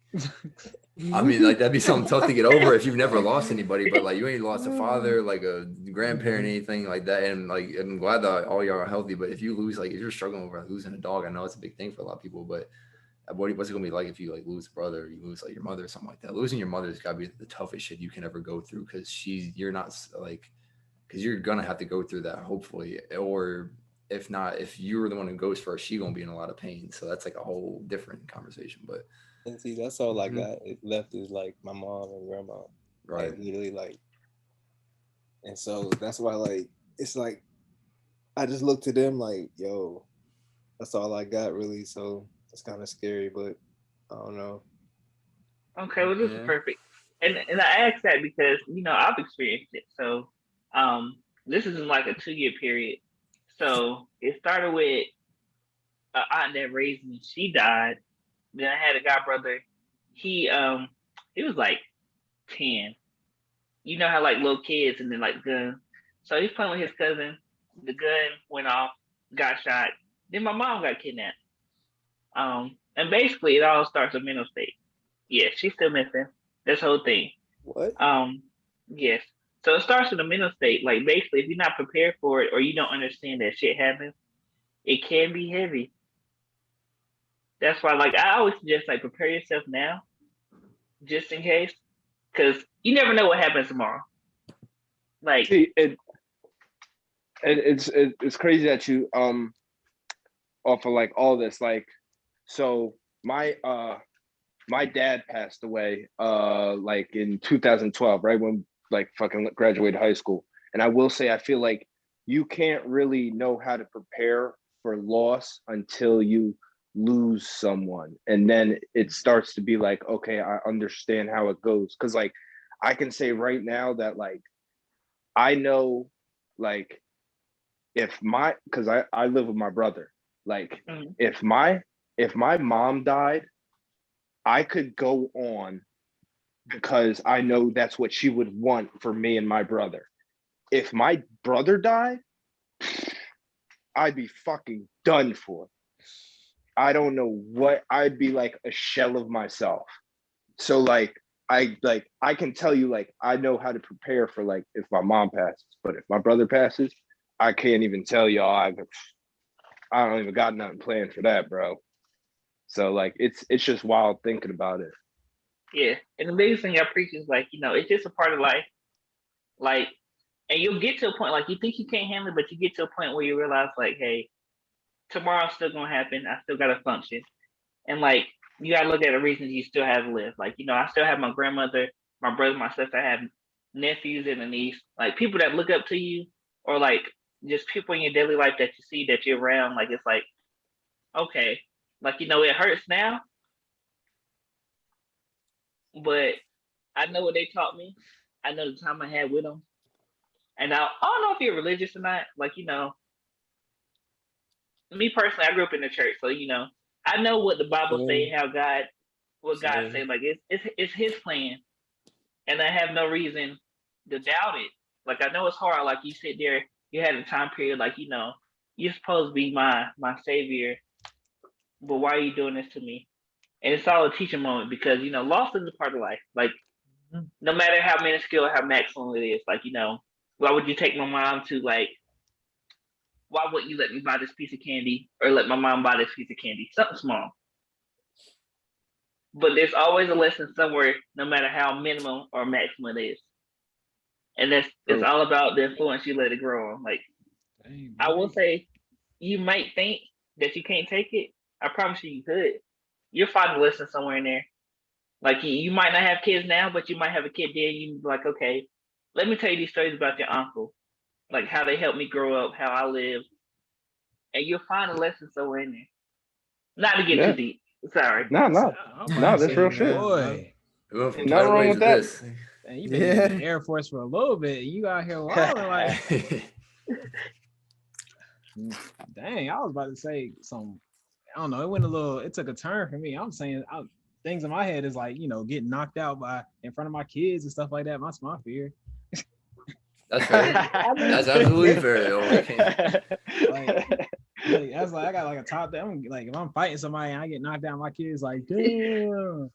I mean, like that'd be something tough to get over if you've never lost anybody, but like you ain't lost a father, like a grandparent, anything like that. And like I'm glad that all y'all are healthy, but if you lose, like if you're struggling over losing a dog, I know it's a big thing for a lot of people, but what's it gonna be like if you like lose a brother, or you lose like your mother or something like that? Losing your mother's gotta be the toughest shit you can ever go through because you're not like because you're gonna have to go through that hopefully, or if not, if you're the one who goes first, she gonna be in a lot of pain. So that's like a whole different conversation. But And see, that's all I Mhm. got left is like my mom and grandma, right, like literally, like, and so that's why like it's like I just look to them like, yo, That's all I got really. So it's kind of scary, but I don't know. Okay, well, this is Yeah. perfect. And I asked that because I've experienced it. So, this is in like a 2-year period. So it started with an aunt that raised me. She died. Then I had a god brother. He was like 10. You know how like little kids and then like guns. So he's playing with his cousin. The gun went off, got shot. Then my mom got kidnapped. And basically it all starts with mental state. Yeah, she's still missing. This whole thing. What? Um, yes. So it starts with a mental state. Like basically, if you're not prepared for it or you don't understand that shit happens, it can be heavy. That's why, like, I always suggest like prepare yourself now, just in case, because you never know what happens tomorrow. Like, See, it's crazy that you off of like all this like so my dad passed away like in 2012, right when like fucking graduated high school. And I will say I feel like you can't really know how to prepare for loss until you lose someone, and then it starts to be like, okay, I understand how it goes. Because like I can say right now that like I know like if my because I live with my brother, like mm, if my mom died, I could go on because I know that's what she would want for me and my brother. If my brother died, I'd be fucking done for. I don't know what, I'd be like a shell of myself. So I can tell you like I know how to prepare for like if my mom passes, but if my brother passes, I can't even tell y'all. I don't even got nothing planned for that, bro. So like it's just wild thinking about it. yeah. And the biggest thing I preach is like, it's just a part of life. Like, and you'll get to a point like you think you can't handle it, but you get to a point where you realize like, hey, tomorrow's still gonna happen. I still gotta function. And like you gotta look at the reasons you still have to live. Like, I still have my grandmother, my brother, my sister, I have nephews and a niece, like people that look up to you, or like just people in your daily life that you see that you're around. Like it's like, okay, like it hurts now, but I know what they taught me. I know the time I had with them. And now I don't know if you're religious or not. Like, me personally, I grew up in the church, so I know what the Bible say, Same. how God, what God say. Same. Like it's His plan, and I have no reason to doubt it. Like I know it's hard. Like you sit there, you had a time period, like you're supposed to be my savior, but why are you doing this to me? And it's all a teaching moment because loss is a part of life. Like Mhm. no matter how minuscule, how maximum it is, like why would you take my mom to like? Why wouldn't you let me buy this piece of candy or let my mom buy this piece of candy? Something small. But there's always a lesson somewhere, no matter how minimum or maximum it is. And it's True. all about the influence you let it grow on. Like Dang, I will boy. say, you might think that you can't take it. I promise you, you could. You'll find a lesson somewhere in there. Like you might not have kids now, but you might have a kid there. You be like, okay, let me tell you these stories about your uncle, like how they helped me grow up, how I live, and you'll find a lesson somewhere in there. Not to get too Yeah. deep. Sorry. No, no. I'm about No, to that's say, real shit. Yeah. boy, We went from Ain't nothing tidal wrong waves with to that. this. man, you been in Yeah. the Air Force for a little bit. You out here wilding like, dang. I was about to say some. I don't know. It went a little. It took a turn for me. I'm saying things in my head is like getting knocked out by in front of my kids and stuff like that. That's my fear. That's fair. I mean, That's absolutely fair. Though. Like, that's like I got like a top down. Like if I'm fighting somebody and I get knocked down, my kids like, damn.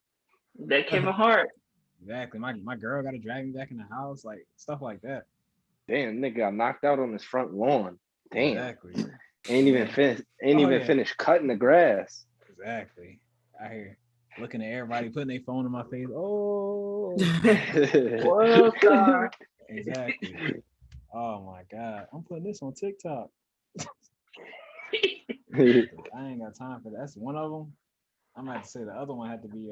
that Kevin Hart. Exactly. My girl got to drag me back in the house, like stuff like that. Damn, nigga got knocked out on his front lawn. Damn. Exactly. Ain't even Yeah. finished. Ain't Oh even yeah. finished cutting the grass. Exactly. I hear looking at everybody putting their phone in my face. Oh, World star. exactly. Oh my God. I'm putting this on TikTok. I ain't got time for that. That's one of them. I'm gonna have to say the other one had to be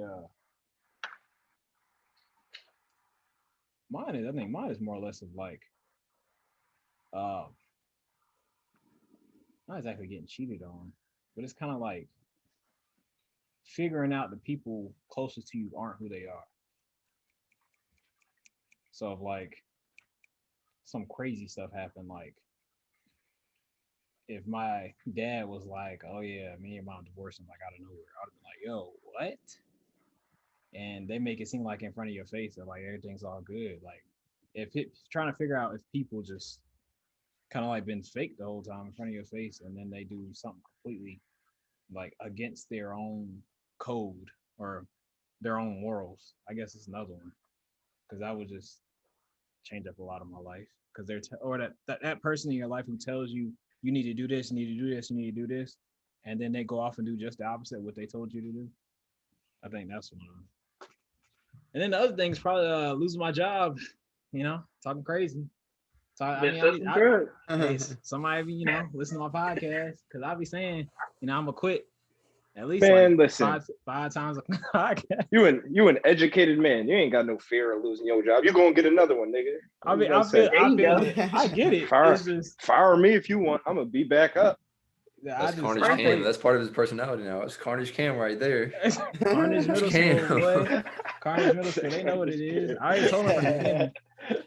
mine is I think mine is more or less of like uh not exactly getting cheated on. but it's kind of like figuring out the people closest to you aren't who they are. So if like some crazy stuff happened, like if my dad was like, "Oh yeah, me and your mom divorced," like out of nowhere, I'd be like, "Yo, what?" And they make it seem like in front of your face that like everything's all good. Like if it's trying to figure out if people just kind of like been fake the whole time in front of your face, and then they do something completely like against their own code or their own morals. I guess it's another one because I would just change up a lot of my life because or that person in your life who tells you you need to do this, you need to do this, you need to do this, and then they go off and do just the opposite of what they told you to do. I think that's one of them. And then the other thing is probably losing my job. You know, talking crazy. So I mean, hey, somebody listen to my podcast because I'll be saying, I'm gonna quit at least Man, like listen. five times a podcast. You an educated man. You ain't got no fear of losing your job. You gonna get another one, nigga. I mean, I get it. It's just fire me if you want. I'm gonna be back up. That's Carnage Cam. That's part of his personality now. It's Carnage Cam right there. Carnage Middle School, boy. Carnage Middle School. They know what it is. I already told them from the beginning.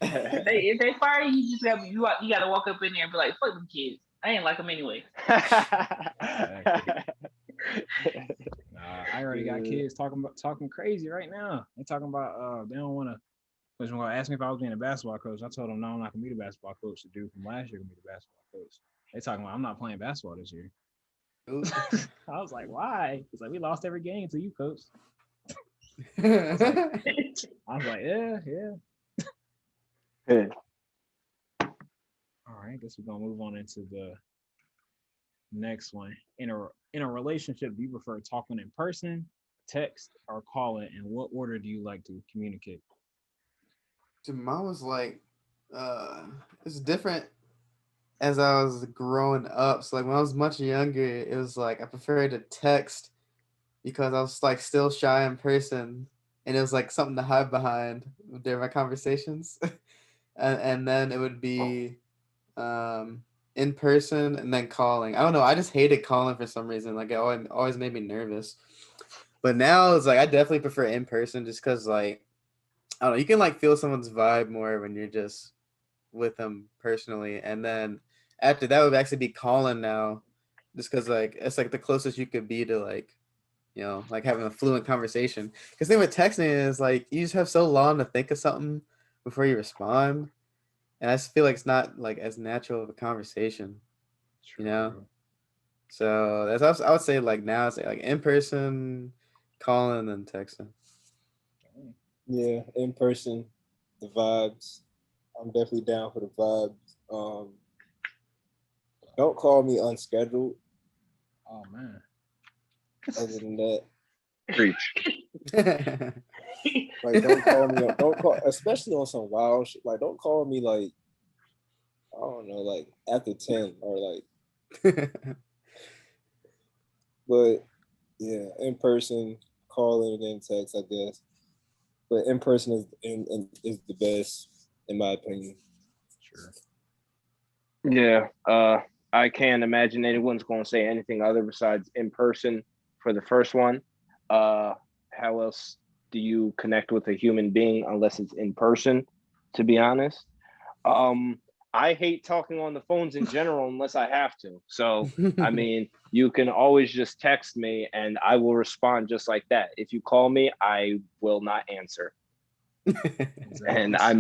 If they fire you, you gotta walk up in there and be like, "Fuck them kids. I ain't like them anyway." I already got kids talking crazy right now. They talking about they don't want to. Was gonna ask me if I was being a basketball coach. I told them no, I'm not gonna be the basketball coach. The dude from last year gonna be the basketball coach. They talking about I'm not playing basketball this year. I was like, why? It's like we lost every game to you, coach. I was like, yeah. All right, I guess we're gonna move on into the next one. In a relationship, do you prefer talking in person, text, or calling? And what order do you like to communicate? Mine was like, it's different as I was growing up. So like when I was much younger, it was like I preferred to text because I was like still shy in person, and it was like something to hide behind during my conversations. and then it would be in person and then calling. I don't know. I just hated calling for some reason. Like it always made me nervous. But now it's like I definitely prefer in person just because like I don't know, you can like feel someone's vibe more when you're just with them personally. And then after that would actually be calling now, just because like it's like the closest you could be to like, like having a fluent conversation. Because thing with texting is like you just have so long to think of something before you respond. And I just feel like it's not like as natural of a conversation, So that's I would say like now it's like in person, calling and texting. Yeah, in person, the vibes. I'm definitely down for the vibes. Don't call me unscheduled. Oh man. Other than that, Preach. like don't call, especially on some wild shit. Like don't call me like I don't know, like after 10 or like. But yeah, in person, calling and then text, I guess. But in person is the best, in my opinion. Sure. Yeah. I can't imagine anyone's going to say anything other besides in person for the first one. How else do you connect with a human being unless it's in person? To be honest, I hate talking on the phones in general unless I have to. So I mean, you can always just text me and I will respond just like that. If you call me, I will not answer. And I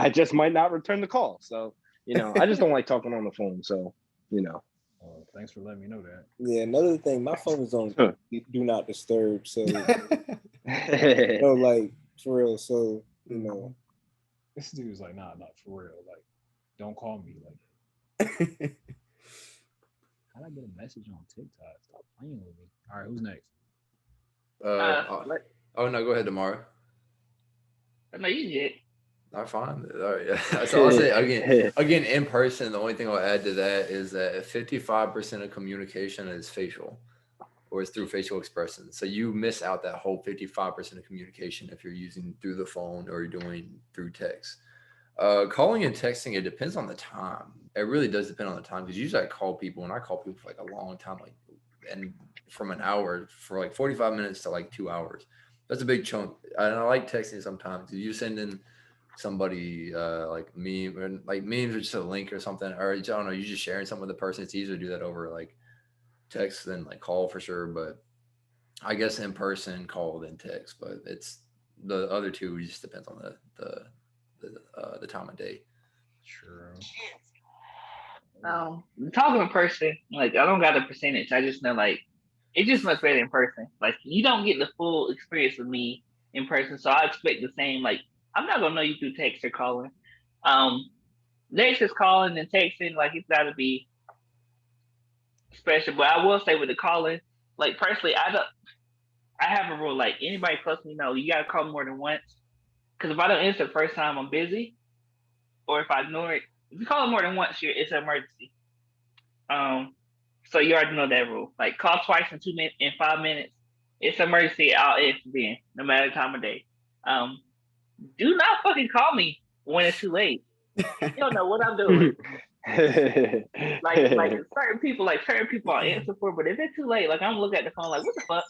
just might not return the call. So, I just don't like talking on the phone. So, Well, thanks for letting me know that. Yeah, another thing, my phone is on do not disturb. So, like for real. So, This dude's like, nah, not for real. Like, don't call me. Like, how'd I get a message on TikTok? Stop playing with me. All right, who's next? Oh no, go ahead, Demario. No, you did. All right, fine. All right, yeah. So I'll say again, in person. The only thing I'll add to that is that 55% of communication is facial, or is through facial expression. So you miss out that whole 55% of communication if you're using through the phone or you're doing through text. Calling and texting, it depends on the time. It really does depend on the time because usually I call people and I call people for like a long time, like and from an hour for like 45 minutes to like 2 hours. That's a big chunk. And I like texting sometimes. You send in somebody like meme or like memes or just a link or something, or I don't know, you just sharing something with the person. It's easier to do that over like text than like call for sure. But I guess in person, call then text. But it's the other two. It just depends on the time of day. True. Talking in person, like I don't got a percentage. I just know like it's just much better in person. Like you don't get the full experience with me in person, so I expect the same. Like I'm not gonna know you through text or calling. Um, next is calling and texting. Like it's got to be special. But I will say with the calling, like personally, I don't. I have a rule. Like anybody close to me know you gotta call me more than once. Because if I don't answer the first time, I'm busy, or if I ignore it, if you call it more than once, it's an emergency. Um, so you already know that rule. Like call twice in 2 minutes, in 5 minutes, it's an emergency. I'll answer then, no matter the time of day. Um, do not fucking call me when it's too late. You don't know what I'm doing. Like certain people I'll answer for, but if it's too late, like I'm looking at the phone, like what the fuck?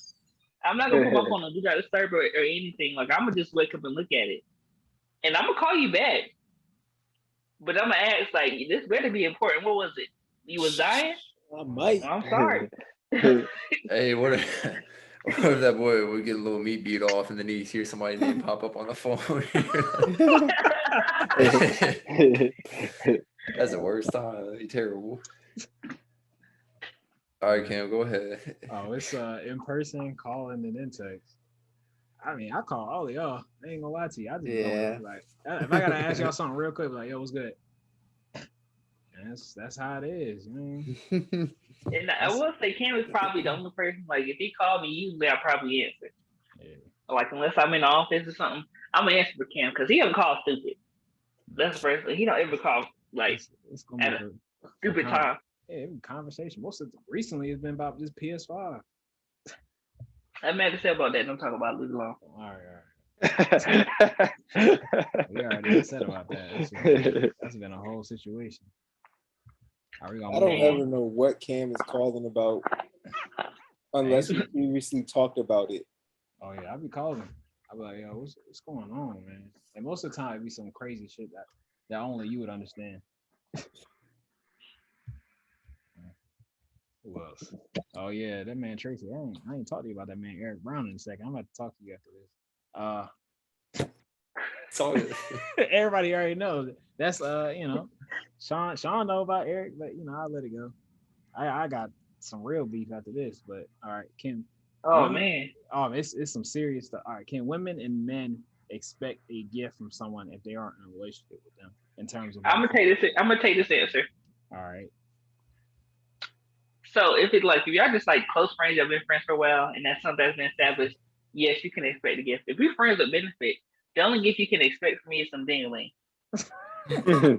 I'm not gonna put my phone on do not disturb or anything. Like I'm gonna just wake up and look at it, and I'm gonna call you back. But I'm gonna ask, like, this better be important. What was it? You was dying? I might. I'm sorry. Hey, what if, what if that boy would get a little meat beat off and then he hears somebody's name pop up on the phone? That's the worst time. That'd be terrible. All right, Cam, go ahead. Oh, it's in person, calling, and then text. I mean, I call all of y'all. I ain't gonna lie to you. I just Yeah. go like, if I gotta ask y'all something real quick, like, yo, what's good? And that's how it is. You know? And I will say, Cam is probably the only person. Like, if he called me, usually I'll probably answer. Yeah. Like, unless I'm in the office or something, I'm gonna answer for Cam because he don't call stupid. That's the first thing. He don't ever call like It's gonna at be a stupid time. Yeah, conversation. Recently it's been about this PS5. I mad to say about that. Don't talk about it long. All right. We already said about that. That's been a whole situation. I don't ever know what Cam is calling about unless we previously talked about it. Oh yeah, I'll be calling. I'll be like, yo, what's going on, man? And most of the time it'd be some crazy shit that only you would understand. Who else? Oh yeah, that man Tracy. I ain't talked to you about that man Eric Brown in a second. I'm about to talk to you after this. So Everybody already knows. That's Sean know about Eric, but I'll let it go. I got some real beef after this, but all right, Kim. Oh women, man. It's some serious stuff. All right, can women and men expect a gift from someone if they aren't in a relationship with them in terms of? I'm gonna take this answer. All right. So if y'all just like close friends, y'all been friends for a while, and that's something that's been established, yes, you can expect a gift. If we're friends with benefit, the only gift you can expect from me is some dingling. That's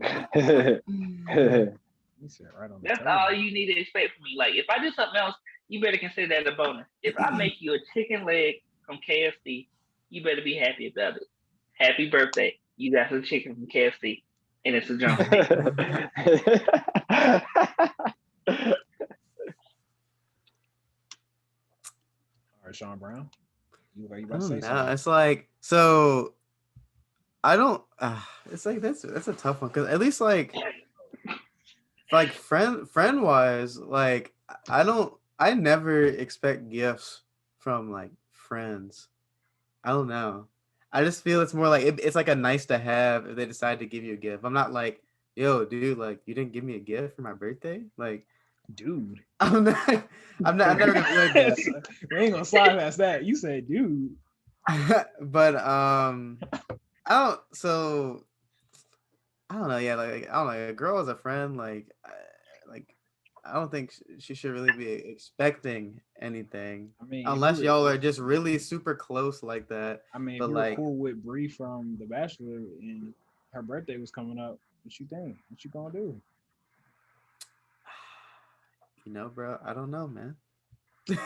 all you need to expect from me. Like if I do something else, you better consider that a bonus. If I make you a chicken leg from KFC, you better be happy about it. Happy birthday. You got some chicken from KFC, and it's a drumstick. All right, Sean Brown. You about to say I don't know. something? It's like so. I don't. It's like that's a tough one because at least like friend wise, like I never expect gifts from like friends. I don't know. I just feel it's more like it's like a nice to have if they decide to give you a gift. I'm not like, yo, dude, like you didn't give me a gift for my birthday, like. Dude. I'm never gonna be like that. We ain't gonna slide past that. You said dude. But I don't know. Yeah, like I don't know. A girl as a friend, like I don't think she should really be expecting anything. I mean, unless y'all are just really super close like that. I mean, but if like, you're cool with Bree from The Bachelor and her birthday was coming up, what you think? What you gonna do? Bro, I don't know, man. You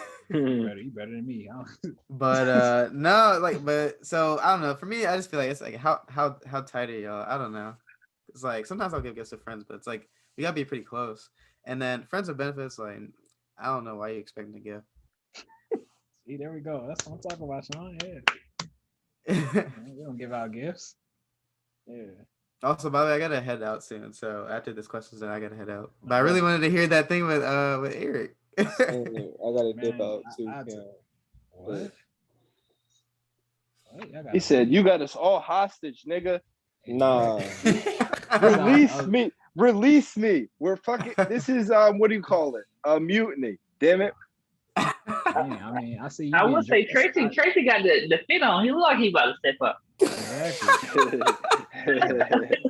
better than me. But no, like, but so I don't know. For me, I just feel like it's like how tight are y'all? I don't know. It's like sometimes I'll give gifts to friends, but it's like we gotta be pretty close. And then friends with benefits, like I don't know why you expect me to give. See, there we go. That's what I'm talking about, Sean. Yeah, we don't give out gifts. Yeah. Also, by the way, I gotta head out soon. So after this question, then I gotta head out. But I really wanted to hear that thing with Eric. I gotta dip Man, out too. What? He said, "You got us all hostage, nigga. Nah. Release me. Release me. We're fucking. This is what do you call it? A mutiny. Damn it." I mean, I see you. I would say Tracy got the fit on. He look like he about to step up. Exactly.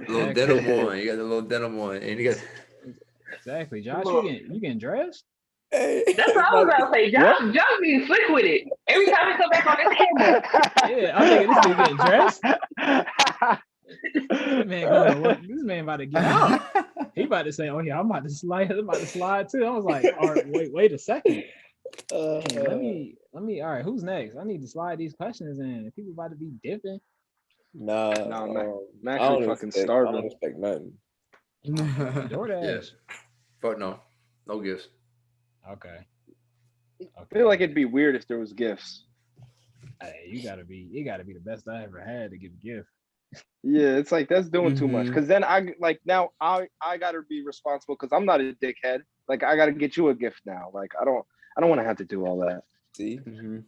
Little denim on. You got the little denim on, and you got. Exactly, Josh. You getting dressed? Hey, That's what I was about to say. Josh being slick with it. Every time he come back on his camera. Yeah, I'm thinking this dude getting dressed. This man going to work. This man about to get out. He about to say, "Oh yeah, I'm about to slide too." I was like, "All right, wait a second. Let me. All right, who's next? I need to slide these questions in. If people about to be dipping." nah, I'm actually fucking starving. I don't expect nothing. DoorDash. Fuck no. No gifts. Okay. I feel like it'd be weird if there was gifts. Hey, it gotta be the best I ever had to give a gift. Yeah, it's like that's doing too much. Because then I gotta be responsible because I'm not a dickhead. Like I gotta get you a gift now. Like I don't want to have to do all that. See, Do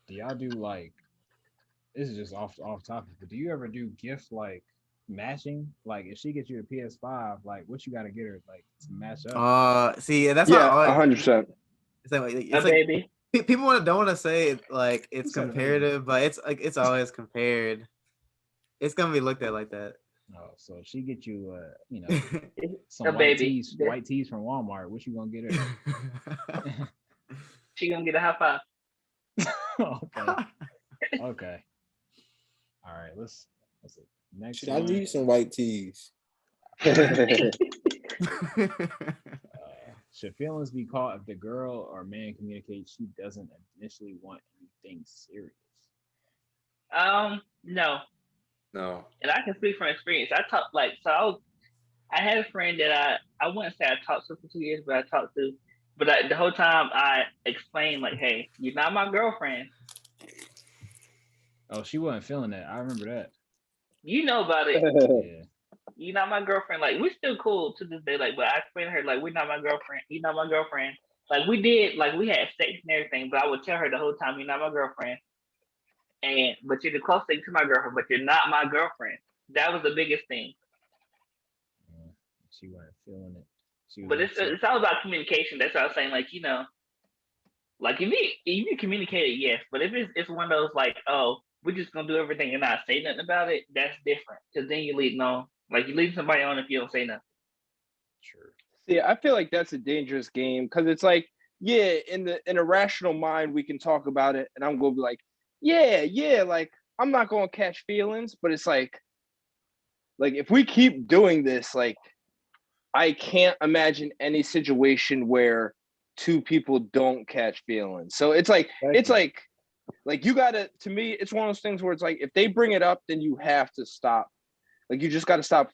y'all do like? This is just off topic, but do you ever do gift like matching? Like if she gets you a PS5, like what you gotta get her like to match up? See, that's Yeah, not 100%. It's like Baby. people don't want to say it like it's comparative, but it's like it's always compared. It's gonna be looked at like that. Oh, so if she get you some A baby. white tees from Walmart, what you gonna get her? She gonna get a high five. Okay. All right, let's see. Next Shit, I one. need some white tees. Should feelings be caught if the girl or man communicates she doesn't initially want anything serious? No. No. And I can speak from experience. I had a friend that I wouldn't say I talked to for 2 years, but I talked to. But the whole time I explained like, hey, you're not my girlfriend. Oh, she wasn't feeling that. I remember that. You know about it. Yeah. You're not my girlfriend. Like we're still cool to this day. Like, but I explained to her like we're not my girlfriend. You're not my girlfriend. Like we had sex and everything, but I would tell her the whole time you're not my girlfriend. But you're the closest thing to my girlfriend, but you're not my girlfriend. That was the biggest thing. She wasn't feeling it. But it's all about communication. That's what I was saying. Like like if you communicate it, yes. But if it's one of those like, oh, we're just gonna do everything and not say nothing about it, that's different. Because then you lead somebody on if you don't say nothing. Sure. See, I feel like that's a dangerous game because it's like, yeah, in a rational mind we can talk about it, and I'm gonna be like, yeah, like I'm not gonna catch feelings, but it's like if we keep doing this, like I can't imagine any situation where two people don't catch feelings. So it's like you gotta, to me, it's one of those things where it's like if they bring it up, then you have to stop. Like you just gotta stop.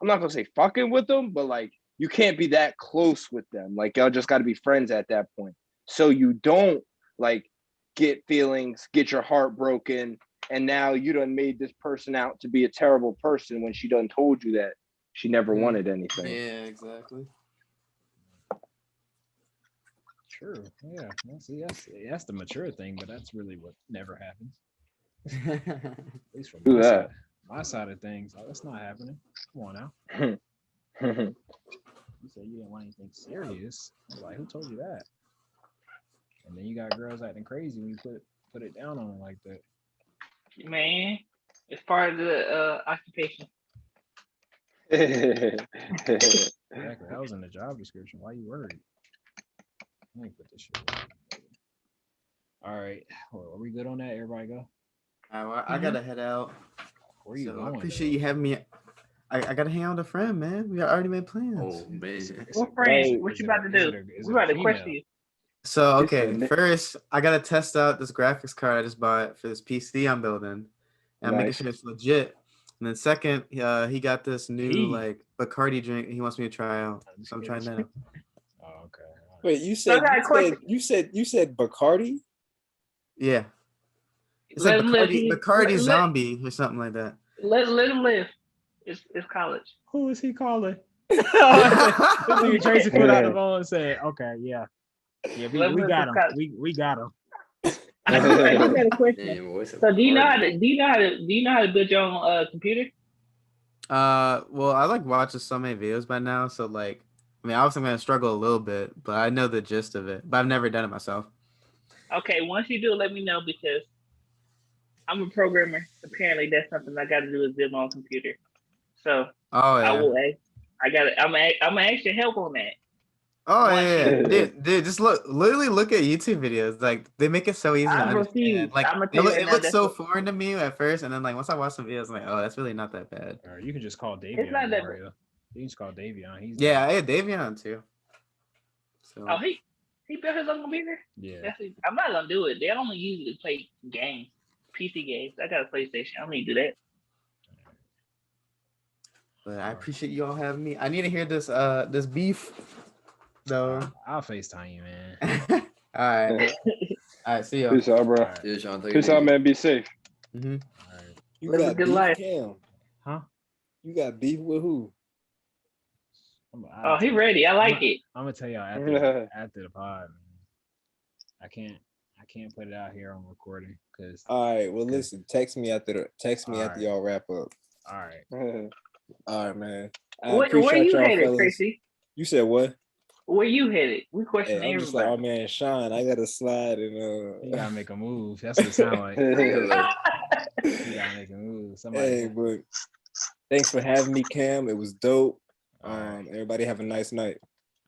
I'm not gonna say fucking with them, but like you can't be that close with them. Like y'all just gotta be friends at that point. So you don't like get feelings, get your heart broken, and now you done made this person out to be a terrible person when she done told you that she never wanted anything. Yeah, exactly. True. Yeah. See, that's the mature thing, but that's really what never happens. At least from my side of things. Oh, that's not happening. Come on now. You said you didn't want anything serious. I was like, who told you that? And then you got girls acting crazy when you put it down on them like that. Man, it's part of the occupation. Exactly. That was in the job description. Why you worried? Let me put this shit away. All right. Well, are we good on that? Everybody go? All right, well, I gotta head out. Where you going? I appreciate you having me. I gotta hang out with a friend, man. We already made plans. Oh man. What friend? What you about to do? We about to question you. So okay, first I gotta test out this graphics card I just bought for this PC I'm building, and I'm making sure it's legit. And then second, he got this new He. like Bacardi drink. He wants me to try out, I'm just so I'm trying kidding. that out. Oh, okay. Wait, you So I said got a question. you said Bacardi? Yeah, it's Let like him live. Bacardi Zombie or something like that. Let him live. It's college. Who is he calling? This nigga Tracy put out the phone and said, "Okay, yeah, we got him. We got him." I got a question. Damn, what's So do you know how to build your own computer? Well, I like watching so many videos by now, so like, I mean, obviously I'm gonna struggle a little bit, but I know the gist of it. But I've never done it myself. Okay, once you do, let me know because I'm a programmer. Apparently, that's something I got to do is build my own computer. So Oh I yeah. will. I got it. I'm gonna actually help on that. Oh Once yeah, you- dude, just literally look at YouTube videos. Like they make it so easy to I understand. refuse. Like I'm gonna tell you right it now. looks That's so what, foreign to me at first, and then like once I watch some videos, I'm like, oh, that's really not that bad. Or you can just call it's Davion not that. Mario. You can just call Davion. He's Yeah, I had Davion too. So Oh, he built his own computer. yeah. I'm not gonna do it. They only use it to play games, PC games. I got a PlayStation. I don't need to do that. but I appreciate you all having me. I need to hear this this beef though. I'll FaceTime you, man. All right. All right, see y'all. Peace out, bro. All right. Yeah, Sean, take it Peace out, easy. man. Be safe. Mm-hmm. All right. You Live a got good beef, life. Cam? Huh? You got beef with who? Oh, he ready. I like it. I'm gonna tell y'all after the pod, man. I can't put it out here on recording because. All right. Well, listen. Text me after Alright. y'all wrap up. All right. All right, man. I Where appreciate you y'all, headed, fellas. Tracy? You said what? Where you headed? We question Hey, I'm just like, oh everybody. man, Sean, I gotta slide You and gotta make a move. That's what it sounds like. Hello. You gotta make a move. Somebody. Hey, but thanks for having me, Cam. It was dope. All right. Everybody have a nice night.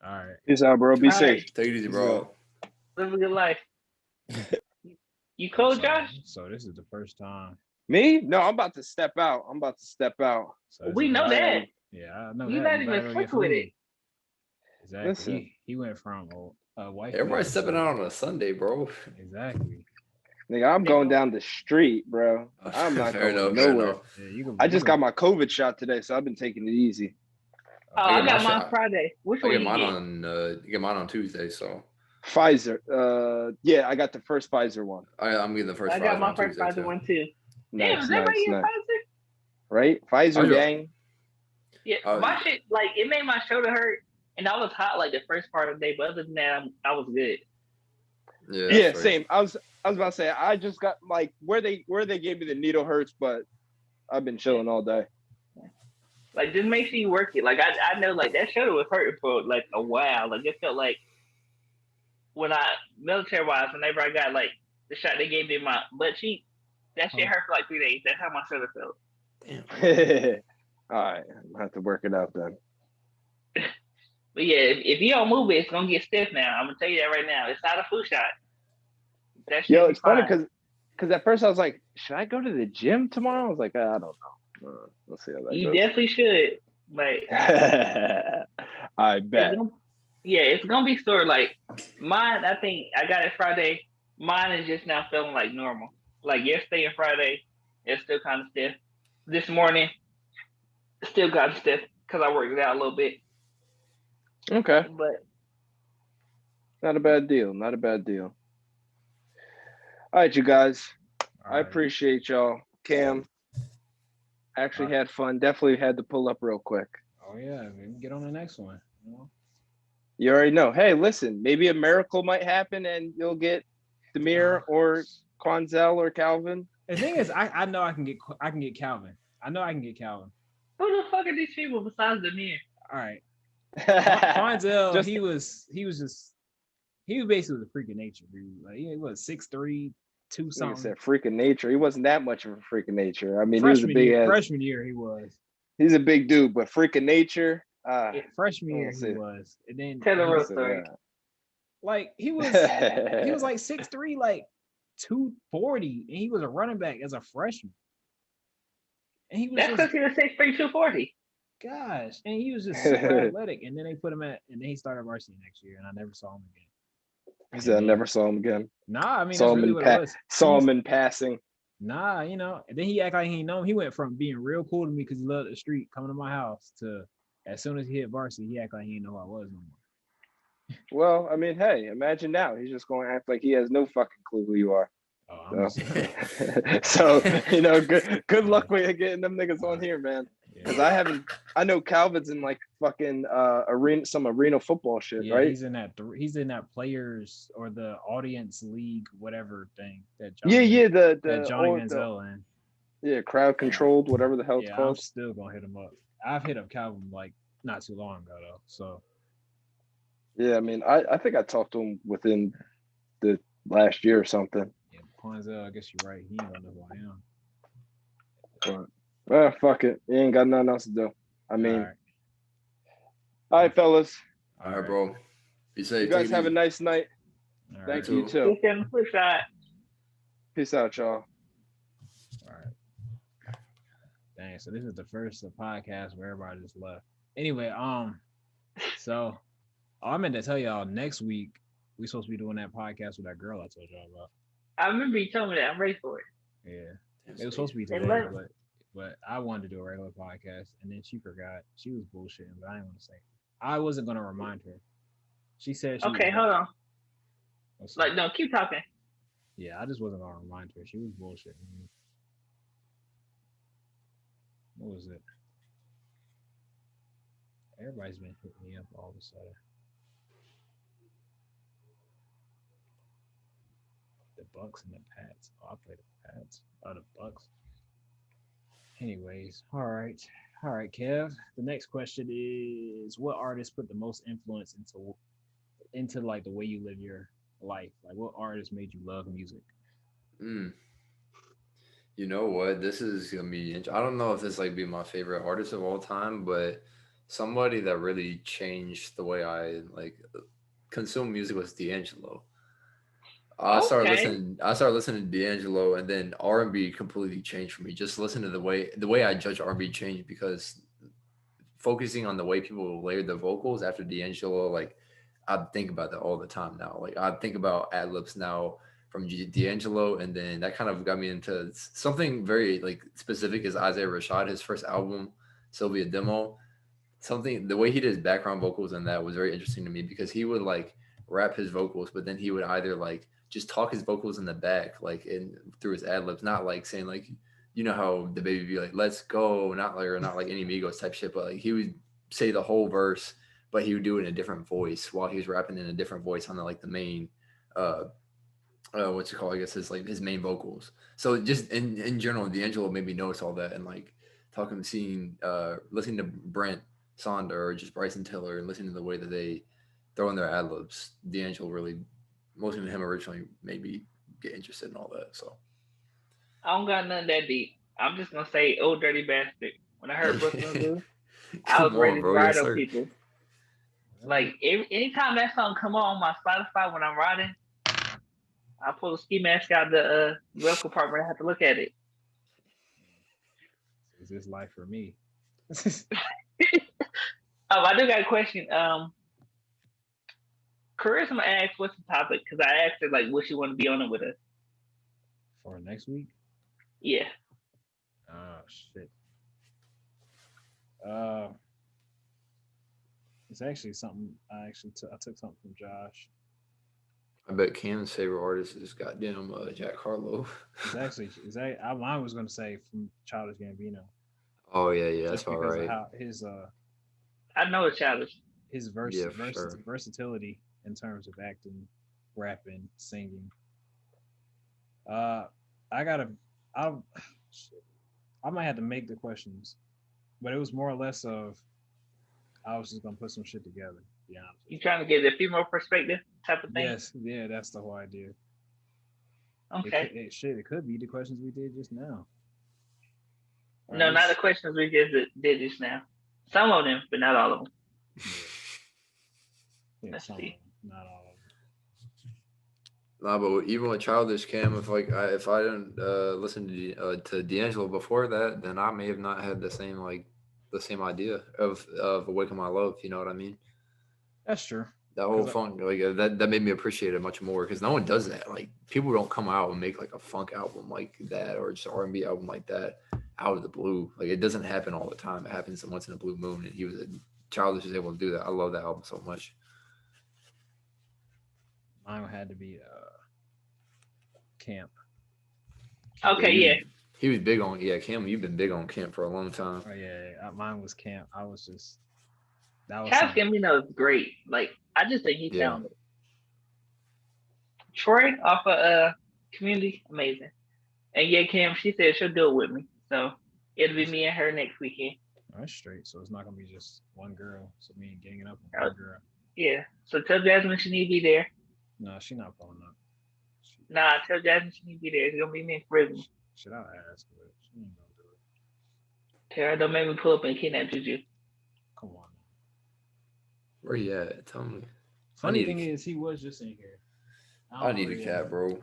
All right. Peace out, bro. Be All safe. right. Take it easy, Peace bro. out. Live a good life. You cold, Josh? So this is the first time. Me? No, I'm about to step out. So this We is know the- that. Yeah, I know You that. not You even better go fuck get with food. it. Exactly. Listen. He went from a wife. Everybody's stepping out on a Sunday, bro. Exactly. Nigga, I'm going down the street, bro. I'm not Fair going enough, fair nowhere. enough. Yeah, you can. I just got my COVID shot today, so I've been taking it easy. Oh, I I get got my mine shot. Friday. Which I one get you mine get? on Tuesday, so Pfizer. Yeah, I got the first Pfizer one. I'm getting the first I got Pfizer my on first Tuesday Pfizer too. one too. Damn, is Nice. everybody get Pfizer? Right? Pfizer Pfizer. gang. Yeah, Oh, my shit, like, it made my shoulder hurt, and I was hot, like, the first part of the day, but other than that, I was good. Yeah, Yeah, that's right. same. I was about to say I just got like where they gave me the needle hurts, but I've been chilling all day. Like, just make sure you work it. Like, I know, like, that shoulder was hurting for, like, a while. Like, it felt like when military-wise, whenever I got, like, the shot they gave me in my butt cheek, that shit hurt for, like, 3 days. That's how my shoulder felt. Damn. All right, I'll have to work it out then. But, yeah, if you don't move it, it's going to get stiff now. I'm going to tell you that right now. It's not a flu shot. That shit Yo, be it's funny fine. because at first I was like, should I go to the gym tomorrow? I was like, I don't know. Let's see how that You goes. definitely should. Like, I bet. It's gonna be sore. Like mine, I think I got it Friday. Mine is just now feeling like normal. Like yesterday and Friday, it's still kind of stiff. This morning, still got stiff because I worked it out a little bit. Okay, But not a bad deal. Not a bad deal. All right, you guys. All I right. appreciate y'all. Cam, actually had fun. Definitely had to pull up real quick. Oh yeah, maybe get on the next one. You know? You already know. Hey, listen, maybe a miracle might happen and you'll get Demir or Quanzel or Calvin. The thing is, I know I can get Calvin. I know I can get Calvin. who the fuck are these people besides the men? All right. Quanzel, Just- he was basically the freak of nature, dude. Like he was 6'3", 2 Like I something. said, freak of nature. He wasn't that much of a freak of nature. I mean, he was a big ass. Freshman year he was. He's a big dude, but freak of nature. Freshman year see. he was, and then Tell the he real was- story. like he was like 6'3", like 240, and he was a running back as a freshman. And he was That's because he was 6'3", 240. gosh, and he was just super athletic. And then they put him and then he started varsity next year, and I never saw him again. He said, I never saw him again. Nah, I mean Saw that's him really in what it was. Saw him in passing. Nah, you know. And then he act like he ain't know him. He went from being real cool to me because he loved the street, coming to my house, to as soon as he hit varsity, he act like he didn't know who I was no more. Well, I mean, hey, imagine now. He's just going to act like he has no fucking clue who you are. Oh, I'm So, just so good luck with getting them niggas on here, man. Because yeah. I know Calvin's in like fucking arena football shit, Yeah, right? he's in that players or the audience league, whatever thing that Yeah, Johnny Manziel in. yeah, crowd controlled, whatever the hell it's Yeah, I'm called. still gonna hit him up. I've hit up Calvin like not too long ago though. So Yeah, I mean, I think I talked to him within the last year or something. yeah, Manziel, I guess you're right. He ain't gonna know who I am. But well, fuck it. He ain't got nothing else to do. I mean, All all right, fellas. All right, bro. Be safe. You guys Take it have a easy. nice night. All right. Thank you too. too. It's on the flip side. Peace out, y'all. All right. Dang. So this is the first podcast where everybody just left. Anyway, so I meant to tell y'all next week we supposed to be doing that podcast with that girl I told y'all about. I remember you told me that. I'm ready for it. Yeah, it was supposed to be They today, left. but I wanted to do a regular podcast, and then she forgot. She was bullshitting, but I didn't want to say. I wasn't gonna remind her. She said she. Okay, hold on. What's Like, up? no, keep talking. Yeah, I just wasn't gonna remind her. She was bullshitting me. What was it? Everybody's been hitting me up all of a sudden. The Bucks and the Pats. Oh, I play the Pats. Oh, the Bucks. Anyways, all right, Kev. The next question is: what artist put the most influence into like the way you live your life? Like, what artist made you love music? Mm. You know what? This is gonna be. I don't know if this like be my favorite artist of all time, but somebody that really changed the way I like consume music was D'Angelo. Okay. I started listening to D'Angelo, and then R&B completely changed for me. Just listen to the way I judge R&B changed because focusing on the way people layered the vocals after D'Angelo, like I think about that all the time now. Like I think about ad libs now from D'Angelo, and then that kind of got me into something very like specific. Is Isaiah Rashad, his first album, Sylvia Demo. Something the way he did his background vocals in that was very interesting to me because he would like rap his vocals, but then he would either like just talk his vocals in the back, like in through his ad libs, not like saying like you know how the baby be like, let's go, not like or not like any Migos type shit, but like he would say the whole verse, but he would do it in a different voice while he was rapping in a different voice on the like the main uh what's it called? I guess his like his main vocals. So just in general, D'Angelo made me notice all that and like talking seeing listening to Brent Sonder or just Bryson Tiller and listening to the way that they throw in their ad libs, D'Angelo really most of him originally made me get interested in all that. So I don't got nothing that deep. I'm just gonna say, "Oh, dirty bastard." When I heard Brooklyn do, I was come on, ready to bro. ride Yes, on sir. people. Like anytime that song come on my Spotify when I'm riding, I pull the ski mask out the glove compartment. I have to look at it. Is this life for me? I do got a question. Charisma asked, "What's the topic?" Because I asked her like, "What she want to be on it with us?" For next week? Yeah. Oh shit. Uh, it's actually something I took something from Josh. I bet Cam's favorite artist is goddamn Jack Harlow. Mine was gonna say from Childish Gambino, Oh yeah, that's just all because of right. how I know it's childish. his Yeah, for sure. versatility in terms of acting, rapping, singing. Uh, I gotta I shit. I might have to make the questions, but it was more or less of I was just gonna put some shit together. To be honest You with trying to get the female perspective type of you. thing? Yes, yeah, that's the whole idea. Okay. It could be the questions we did just now. All No, right, not the questions we just did just now. Some of them, but not all of them. yeah, Let's some of see. them, not all of Nah, but even with Childish Cam, if I didn't listen to D'Angelo before that, then I may have not had the same idea of Awaken My Love. You know what I mean? That's true. That whole funk, like that made me appreciate it much more because no one does that. Like people don't come out and make like a funk album like that or just R&B album like that out of the blue. Like it doesn't happen all the time. It happens once in a blue moon, and he was Childish was able to do that. I love that album so much. Mine had to be Camp. Okay, yeah. He was big on Cam. You've been big on Camp for a long time. Oh yeah, mine was Camp. I was just that was Chaz Gambino is great. Like I just think he's talented. Troy off of Community, amazing. And yeah, Cam, she said she'll do it with me. So it'll be me and her next weekend. That's straight. So it's not gonna be just one girl. So me ganging up on one girl. Yeah. So tell Jasmine she need to be there. No, she not pulling up. Nah, tell Jasmine she need to be there. It's gonna be me and Charisma. Should I ask her? She ain't gonna do it. Tara, don't make me pull up and kidnap Juju. Come on. Where you at? Tell me. Funny thing is, he was just in here. I need a cat, bro.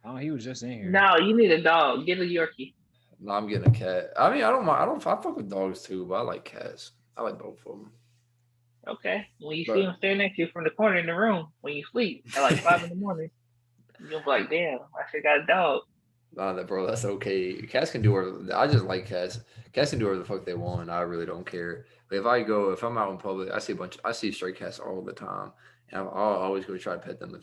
Oh, he was just in here. No, you need a dog. Get a Yorkie. No, I'm getting a cat. I mean, I don't mind. I fuck with dogs too, but I like cats. I like both of them. Okay. When you see him staring at you from the corner in the room when you sleep at like 5 in the morning, you'll be like, "Damn, I should got a dog." Nah, bro, that's okay. Cats can do whatever. I just like cats. Cats can do whatever the fuck they want. I really don't care. But if I'm out in public, I see stray cats all the time, and I'll always go try to pet them. If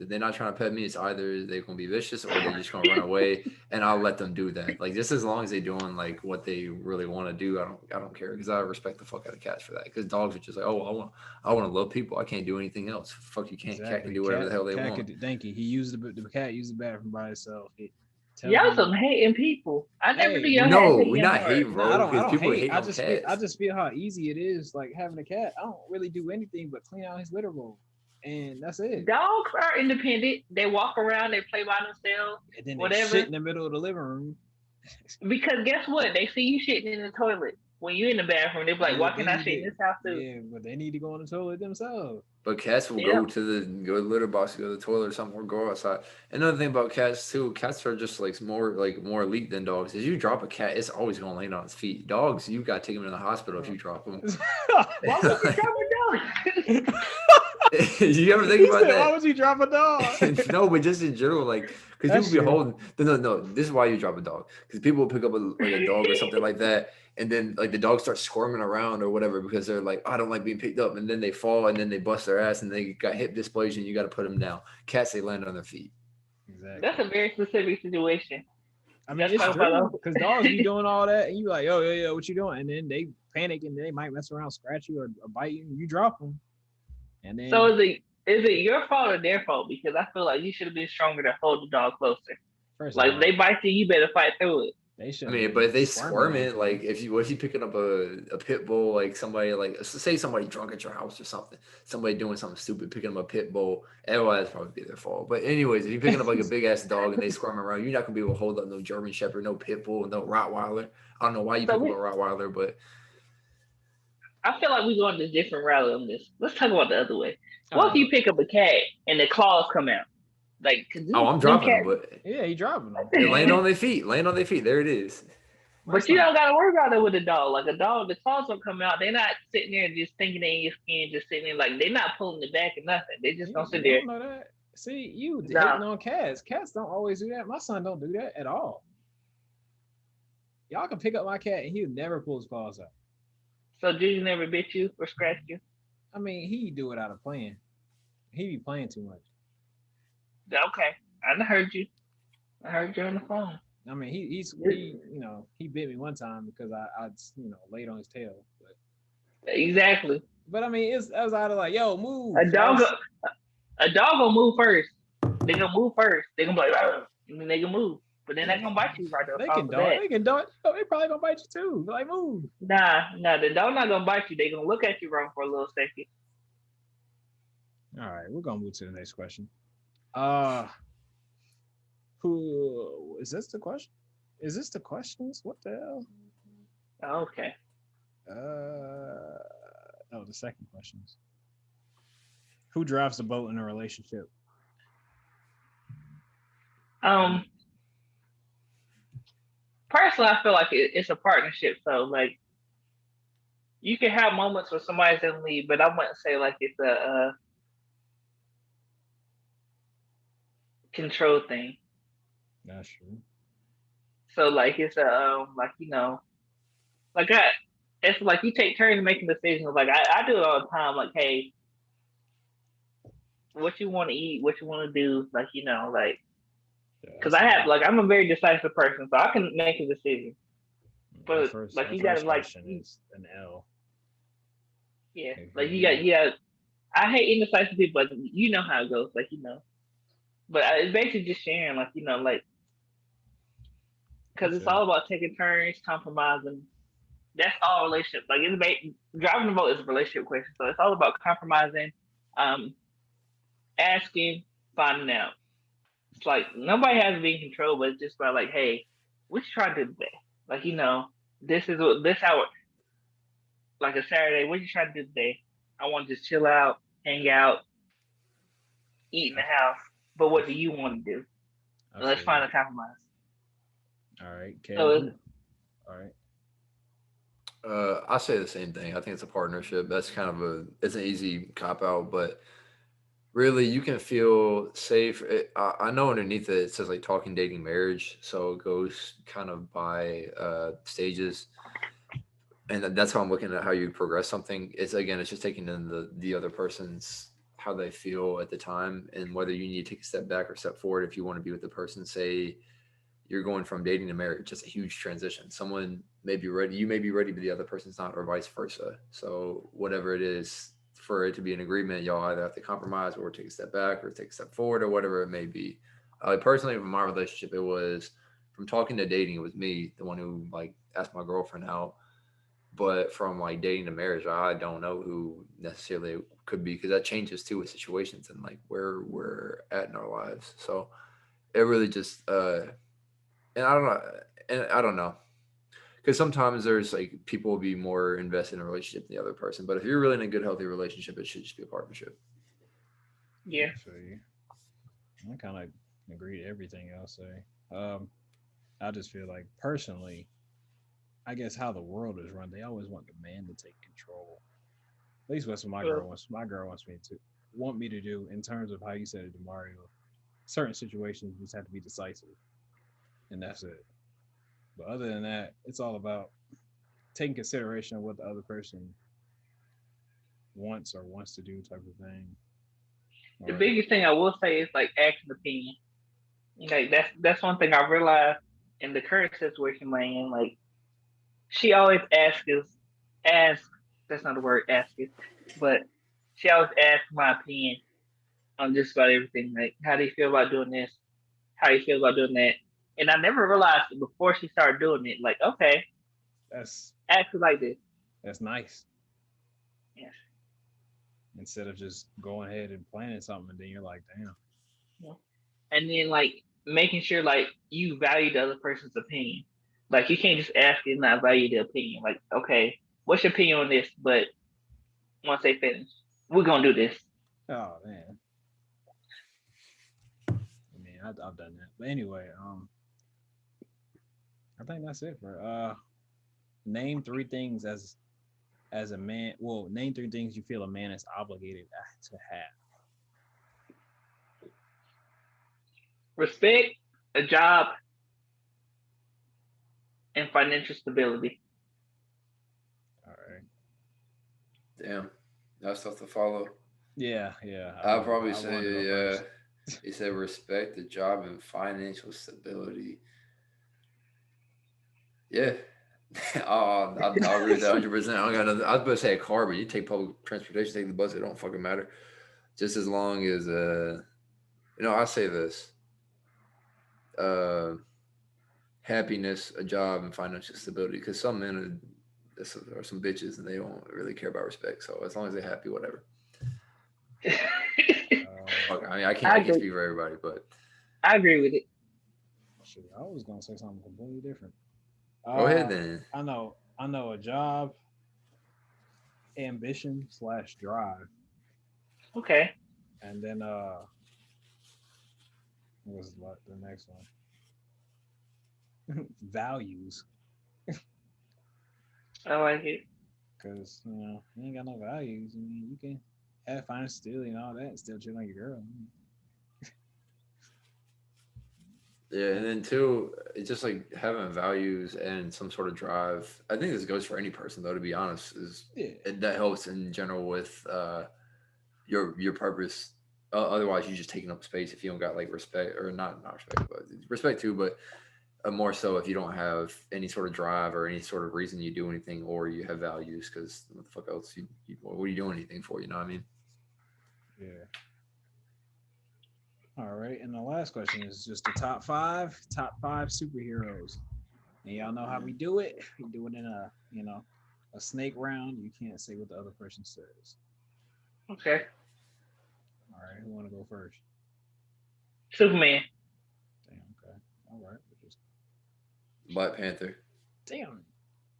they're not trying to pet me, it's either they're gonna be vicious or they're just gonna run away, and I'll let them do that. Like just as long as they're doing like what they really want to do, I don't care because I respect the fuck out of cats for that. Because dogs are just like, oh, I want to love people. I can't do anything else. Fuck, you can't. Exactly. Cat can do whatever the hell they want. Thank you. He used the cat used the bathroom by itself. Y'all some hating people. I never do y'all. No, we're not hating, bro. No, I don't people hate. cats. I just feel how easy it is, like having a cat. I don't really do anything but clean out his litter bowl, and that's it. Dogs are independent. They walk around. They play by themselves. And then whatever. They shit in the middle of the living room. Because guess what? They see you shitting in the toilet. When you in the bathroom, they're like, "Why can't I shit in this house too?" Yeah, but they need to go on the toilet themselves. But cats will go to the litter box, go to the toilet or something, or go outside. Another thing about cats too, cats are just more elite than dogs. If you drop a cat, it's always gonna land on its feet. Dogs, you gotta take them to the hospital if you drop them. Why would you drop a dog? You ever think about that? Why would you drop a dog? No, but just in general, like, because people be holding. No. This is why you drop a dog. Because people will pick up a dog or something like that, and then like the dog starts squirming around or whatever because they're like, oh, I don't like being picked up, and then they fall and then they bust their ass and they got hip dysplasia. You got to put them down. Cats, they land on their feet. Exactly. That's a very specific situation. I mean, it's true because dogs be doing all that, and you like, oh yeah, what you doing? And then they panic and they might mess around, scratch you or bite you, and you drop them. And then, so is it your fault or their fault? Because I feel like you should have been stronger to hold the dog closer. Like if they bite you better fight through it. They should. I mean, but if they squirm it, like if you picking up a pit bull, like somebody say somebody drunk at your house or something, somebody doing something stupid, picking up a pit bull, that's probably be their fault. But anyways, if you're picking up like a big ass dog and they squirm around, you're not gonna be able to hold up no German Shepherd, no pit bull, no Rottweiler. I don't know why you pick up a Rottweiler, but I feel like we're going to a different route on this. Let's talk about the other way. What if you pick up a cat and the claws come out? Like, I'm dropping them, but yeah, you dropping them. They land on their feet. There it is. But you don't gotta worry about it with a dog. Like a dog, the claws don't come out. They're not sitting there just thinking they in your skin, just sitting there like they're not pulling it back or nothing. They just don't sit there. Know that. See, you hating on cats. Cats don't always do that. My son don't do that at all. Y'all can pick up my cat and he'll never pull his claws out. So Juju never bit you or scratched you? I mean, he do it out of playing. He be playing too much. Okay, I heard you. I heard you on the phone. I mean, he bit me one time because I laid on his tail. But. Exactly. But I mean, I was out of like, yo, move. A dog will move first. They gonna move first. They gonna be like, and then they can move. But then they're gonna bite you right there. They can do it. They probably gonna bite you too. Like, move. Nah, the dog not gonna bite you. They gonna look at you wrong for a little second. All right, we're gonna move to the next question. Who is this? The question? Is this the questions? What the hell? Okay. No, the second questions. Who drives the boat in a relationship? Personally, I feel like it's a partnership. So, like, you can have moments where somebody's in lead, but I wouldn't say like it's a control thing. That's true. So like it's a like like I it's like you take turns making decisions. Like I do it all the time. Like hey, what you want to eat, what you want to do, like like Yeah, because I have like I'm a very decisive person, so I can make a decision. that But first like that you gotta first like question is an L. yeah, If like you I hate indecisive people, but you know how it goes, like But it's basically just sharing, like like because it's all about taking turns, compromising. That's all relationships. Like driving the boat is a relationship question, so it's all about compromising, um, asking, finding out. It's like nobody has to be in control, but it's just about like, hey, what you trying to do today? Like this is what this how like a Saturday. What you trying to do today? I want to just chill out, hang out, eat in the house. But what do you want to do? I And let's feel you. find a compromise. All right, So Kev. All right. I say the same thing. I think it's a partnership. That's kind of it's an easy cop out, but really you can feel safe. I know underneath it says like talking, dating, marriage, so it goes kind of by stages, and that's how I'm looking at how you progress something. It's again, it's just taking in the other person's how they feel at the time, and whether you need to take a step back or step forward if you want to be with the person. Say you're going from dating to marriage, just a huge transition. Someone may be ready, you may be ready, but the other person's not, or vice versa. So whatever it is, for it to be an agreement, y'all either have to compromise or take a step back or take a step forward or whatever it may be. Personally, in my relationship, it was from talking to dating. It was me, the one who like asked my girlfriend out. But from like dating to marriage, I don't know who necessarily it could be because that changes too with situations and like where we're at in our lives. So it really just and I don't know, and I don't know, because sometimes there's like people will be more invested in a relationship than the other person. But if you're really in a good, healthy relationship, it should just be a partnership. yeah, I feel you. I kind of agree to everything y'all say. Um, I just feel like personally, I guess how the world is run, they always want the man to take control. At least that's what well, my girl wants me to want me to do in terms of how you said it, Demario. Certain situations you just have to be decisive, and that's it. But other than that, it's all about taking consideration of what the other person wants to do, type of thing. the Or biggest thing I will say is like asking opinion. Like that's one thing I realized in the current situation we're in. Like she always ask that's not the word ask is, but she always asks my opinion on just about everything. Like how do you feel about doing this? How do you feel about doing that? And I never realized it before she started doing it. Like okay, that's act like this. that's nice. Yes. Instead of just going ahead and planning something, and then you're like, damn. Yeah. And then like making sure like you value the other person's opinion. Like you can't just ask and not value the opinion. Like, okay, what's your opinion on this? But once they finish, we're gonna do this. Oh man. I mean, I've done that. But anyway, I think that's it for name three things as a man. Well, name three things you feel a man is obligated to have. Respect, a job, and financial stability. All right. Damn, that's tough to follow. Yeah, yeah. I'll probably I wanted to go say, first. he said respect, the job, and financial stability. Yeah. I'll agree with that 100%. I don't got nothing. I was about to say a car, but you take public transportation, take the bus, it don't fucking matter. Just as long as, I say this uh, happiness, a job, and financial stability. Because some men are some bitches and they don't really care about respect. So as long as they're happy, whatever. Fuck, I mean, I I can't agree. speak for everybody, but I agree with it. Shit, I was gonna say something completely different. go ahead Uh, then. I know a job, ambition slash drive, Okay. and then what was the next one? Values. I like it. Because, you ain't got no values. I mean, you can have fine stealing and all that and still chill on your girl. Yeah, and then two, it's just like having values and some sort of drive. I think this goes for any person, though. To be honest, is Yeah. that helps in general with your purpose. Otherwise, you're just taking up space if you don't got like respect or not respect, but respect too. But more so if you don't have any sort of drive or any sort of reason you do anything, or you have values. Because what the fuck else? What are you doing anything for? You know what I mean? Yeah. All right. And the last question is just the top five superheroes. And y'all know how we do it. We do it in a snake round. You can't say what the other person says. Okay. All right. Who want to go first? Superman. Damn. Okay. All right. Black Panther. Damn.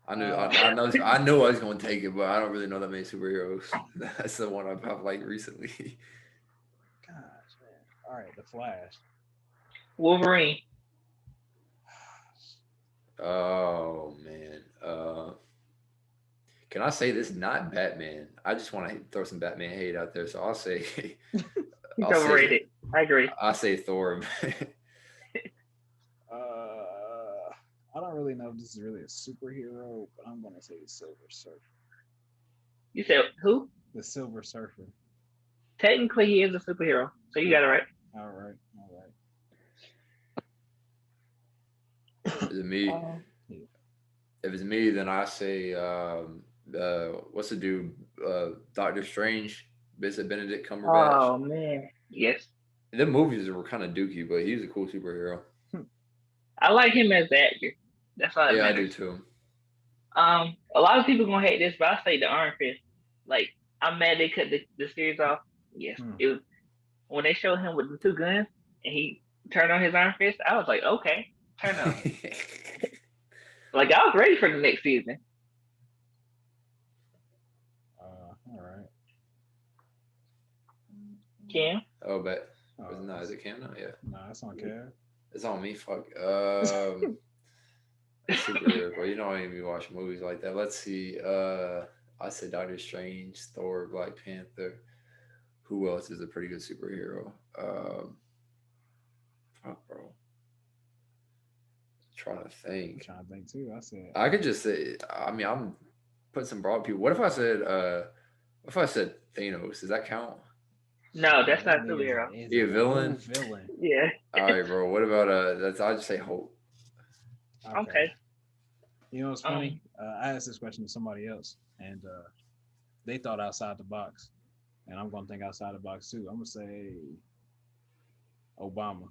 I knew I knew I was going to take it, but I don't really know that many superheroes. That's the one I've liked recently. Gosh, man. All right. The Flash. Wolverine. Oh man. Can I say this? Not Batman. I just want to throw some Batman hate out there, so I'll say He's overrated. I agree. I say Thor. I don't really know if this is really a superhero, but I'm gonna say the Silver Surfer. You said who? The Silver Surfer. Technically, he is a superhero, so you got it right. All right. All Is it me? Yeah. If it's me, then I say what's the dude? Doctor Strange. Is it Benedict Cumberbatch? Oh man, yes. The movies were kind of dookie, but he's a cool superhero. I like him as the actor. That's all. Yeah, I do too. A lot of people gonna hate this, but I say the Iron Fist. Like, I'm mad they cut the series off. Yes, it was when they showed him with the two guns and he turned on his Iron Fist. I was like, okay, turn on. Like, I was ready for the next season. All right. Cam. Oh, but no, is it Cam now? Yeah. Nah, it's on Kev. It's on me. Fuck. Superhero, bro. You know I ain't be watching movies like that. Let's see. I said Doctor Strange, Thor, Black Panther. Who else is a pretty good superhero? Fuck, bro. Trying to think. I'm trying to think too. I could just say. I mean, I'm putting some broad people. What if I said? What if I said Thanos? Does that count? No, that's not a superhero. He a villain? Villain. Yeah. All right, bro. What about I'll just say Hulk. Okay. You know what's funny? I asked this question to somebody else, and they thought outside the box, and I'm gonna think outside the box too. I'm gonna say Obama.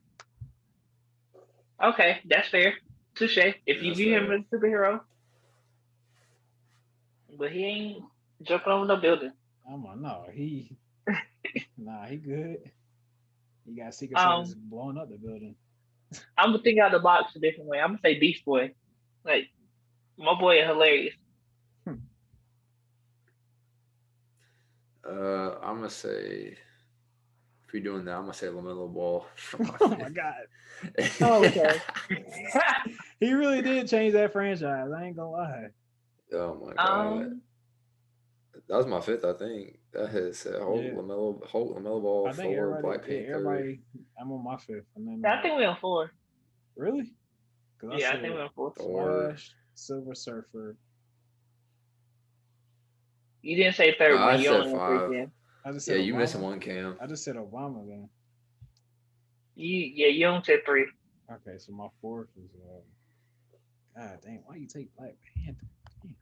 Okay, that's fair. Touche. If you view him as a superhero, but he ain't jumping over no building. No, he good. He got Secret Service blowing up the building. I'm gonna think out the box a different way. I'm gonna say Beast Boy. Like, my boy is hilarious. I'm gonna say if you're doing that, I'm gonna say LaMelo Ball. Oh my god. Oh, okay. He really did change that franchise. I ain't gonna lie. Oh my god. That was my fifth, I think. That had said Hulk, Yeah. LaMelo Ball, I think Thor, Black Panther. I'm on my fifth. And then, I think we're on 4. Really? Yeah, I think we're on 4. Flash, Silver Surfer. You didn't say third one. I You said only went 5. 3, Cam. I just said you Obama. missing one, Cam. I just said Obama then. You only said 3. Okay, so my fourth is God damn, why you take Black Panther? Damn.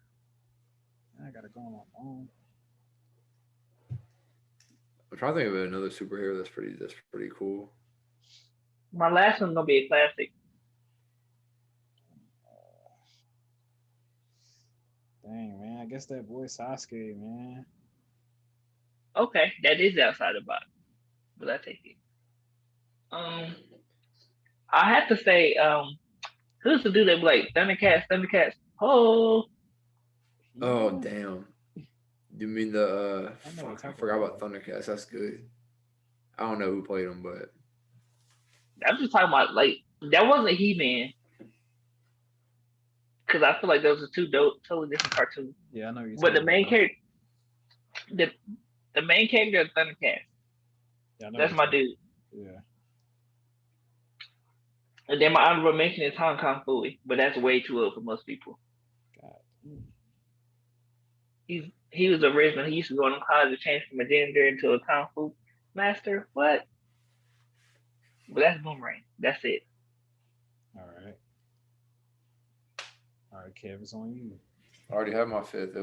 I gotta go on my phone. I'm trying to think of another superhero that's pretty cool. My last one's gonna be a classic. Dang, man. I guess that boy Sasuke, man. Okay, that is outside the box, but I take it. I have to say, who's the dude that be like Thundercats? Oh. Oh damn! You mean the? I forgot about about. Thundercats. That's good. I don't know who played him, but I'm just talking about, like, that wasn't He-Man. because I feel like those are two totally different cartoons. Yeah, I know you're But the talking main about. character, the main character of Thundercats, Yeah, I know that's you're my talking. dude. Yeah. And then my honorable mention is Hong Kong Phooey, but that's way too old for most people. God. Mm. He was original. He used to go on cars to change from a gender into a kung fu master. What? But that's Boomerang. That's it. All right. All right, Kev, it's on you. I already had my fifth.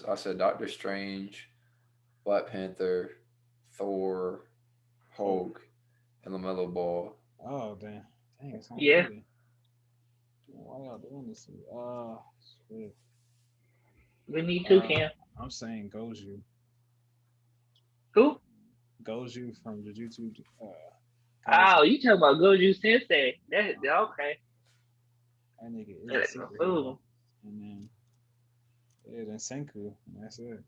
I said Doctor Strange, Black Panther, Thor, Hulk, and LaMelo Ball. Oh, damn. Dang, it's on Yeah. you. Why y'all doing this to me? Shit. We need to, Cam. I'm saying Goju. Who? Goju from Jujutsu. Oh, you talking about Goju Sensei? That's okay. That nigga is That's a no superhero. fool. And then, yeah, then Senku. And that's it.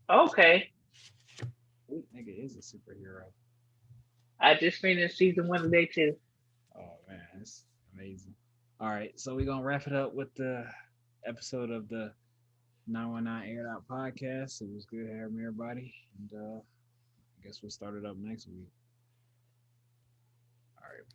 Okay. Nigga is a superhero. I just finished season 1 today too. Oh, man, it's amazing. All right, so we're going to wrap it up with the episode of the 919 Aired Out podcast. It was good having everybody. And I guess we'll start it up next week. All right.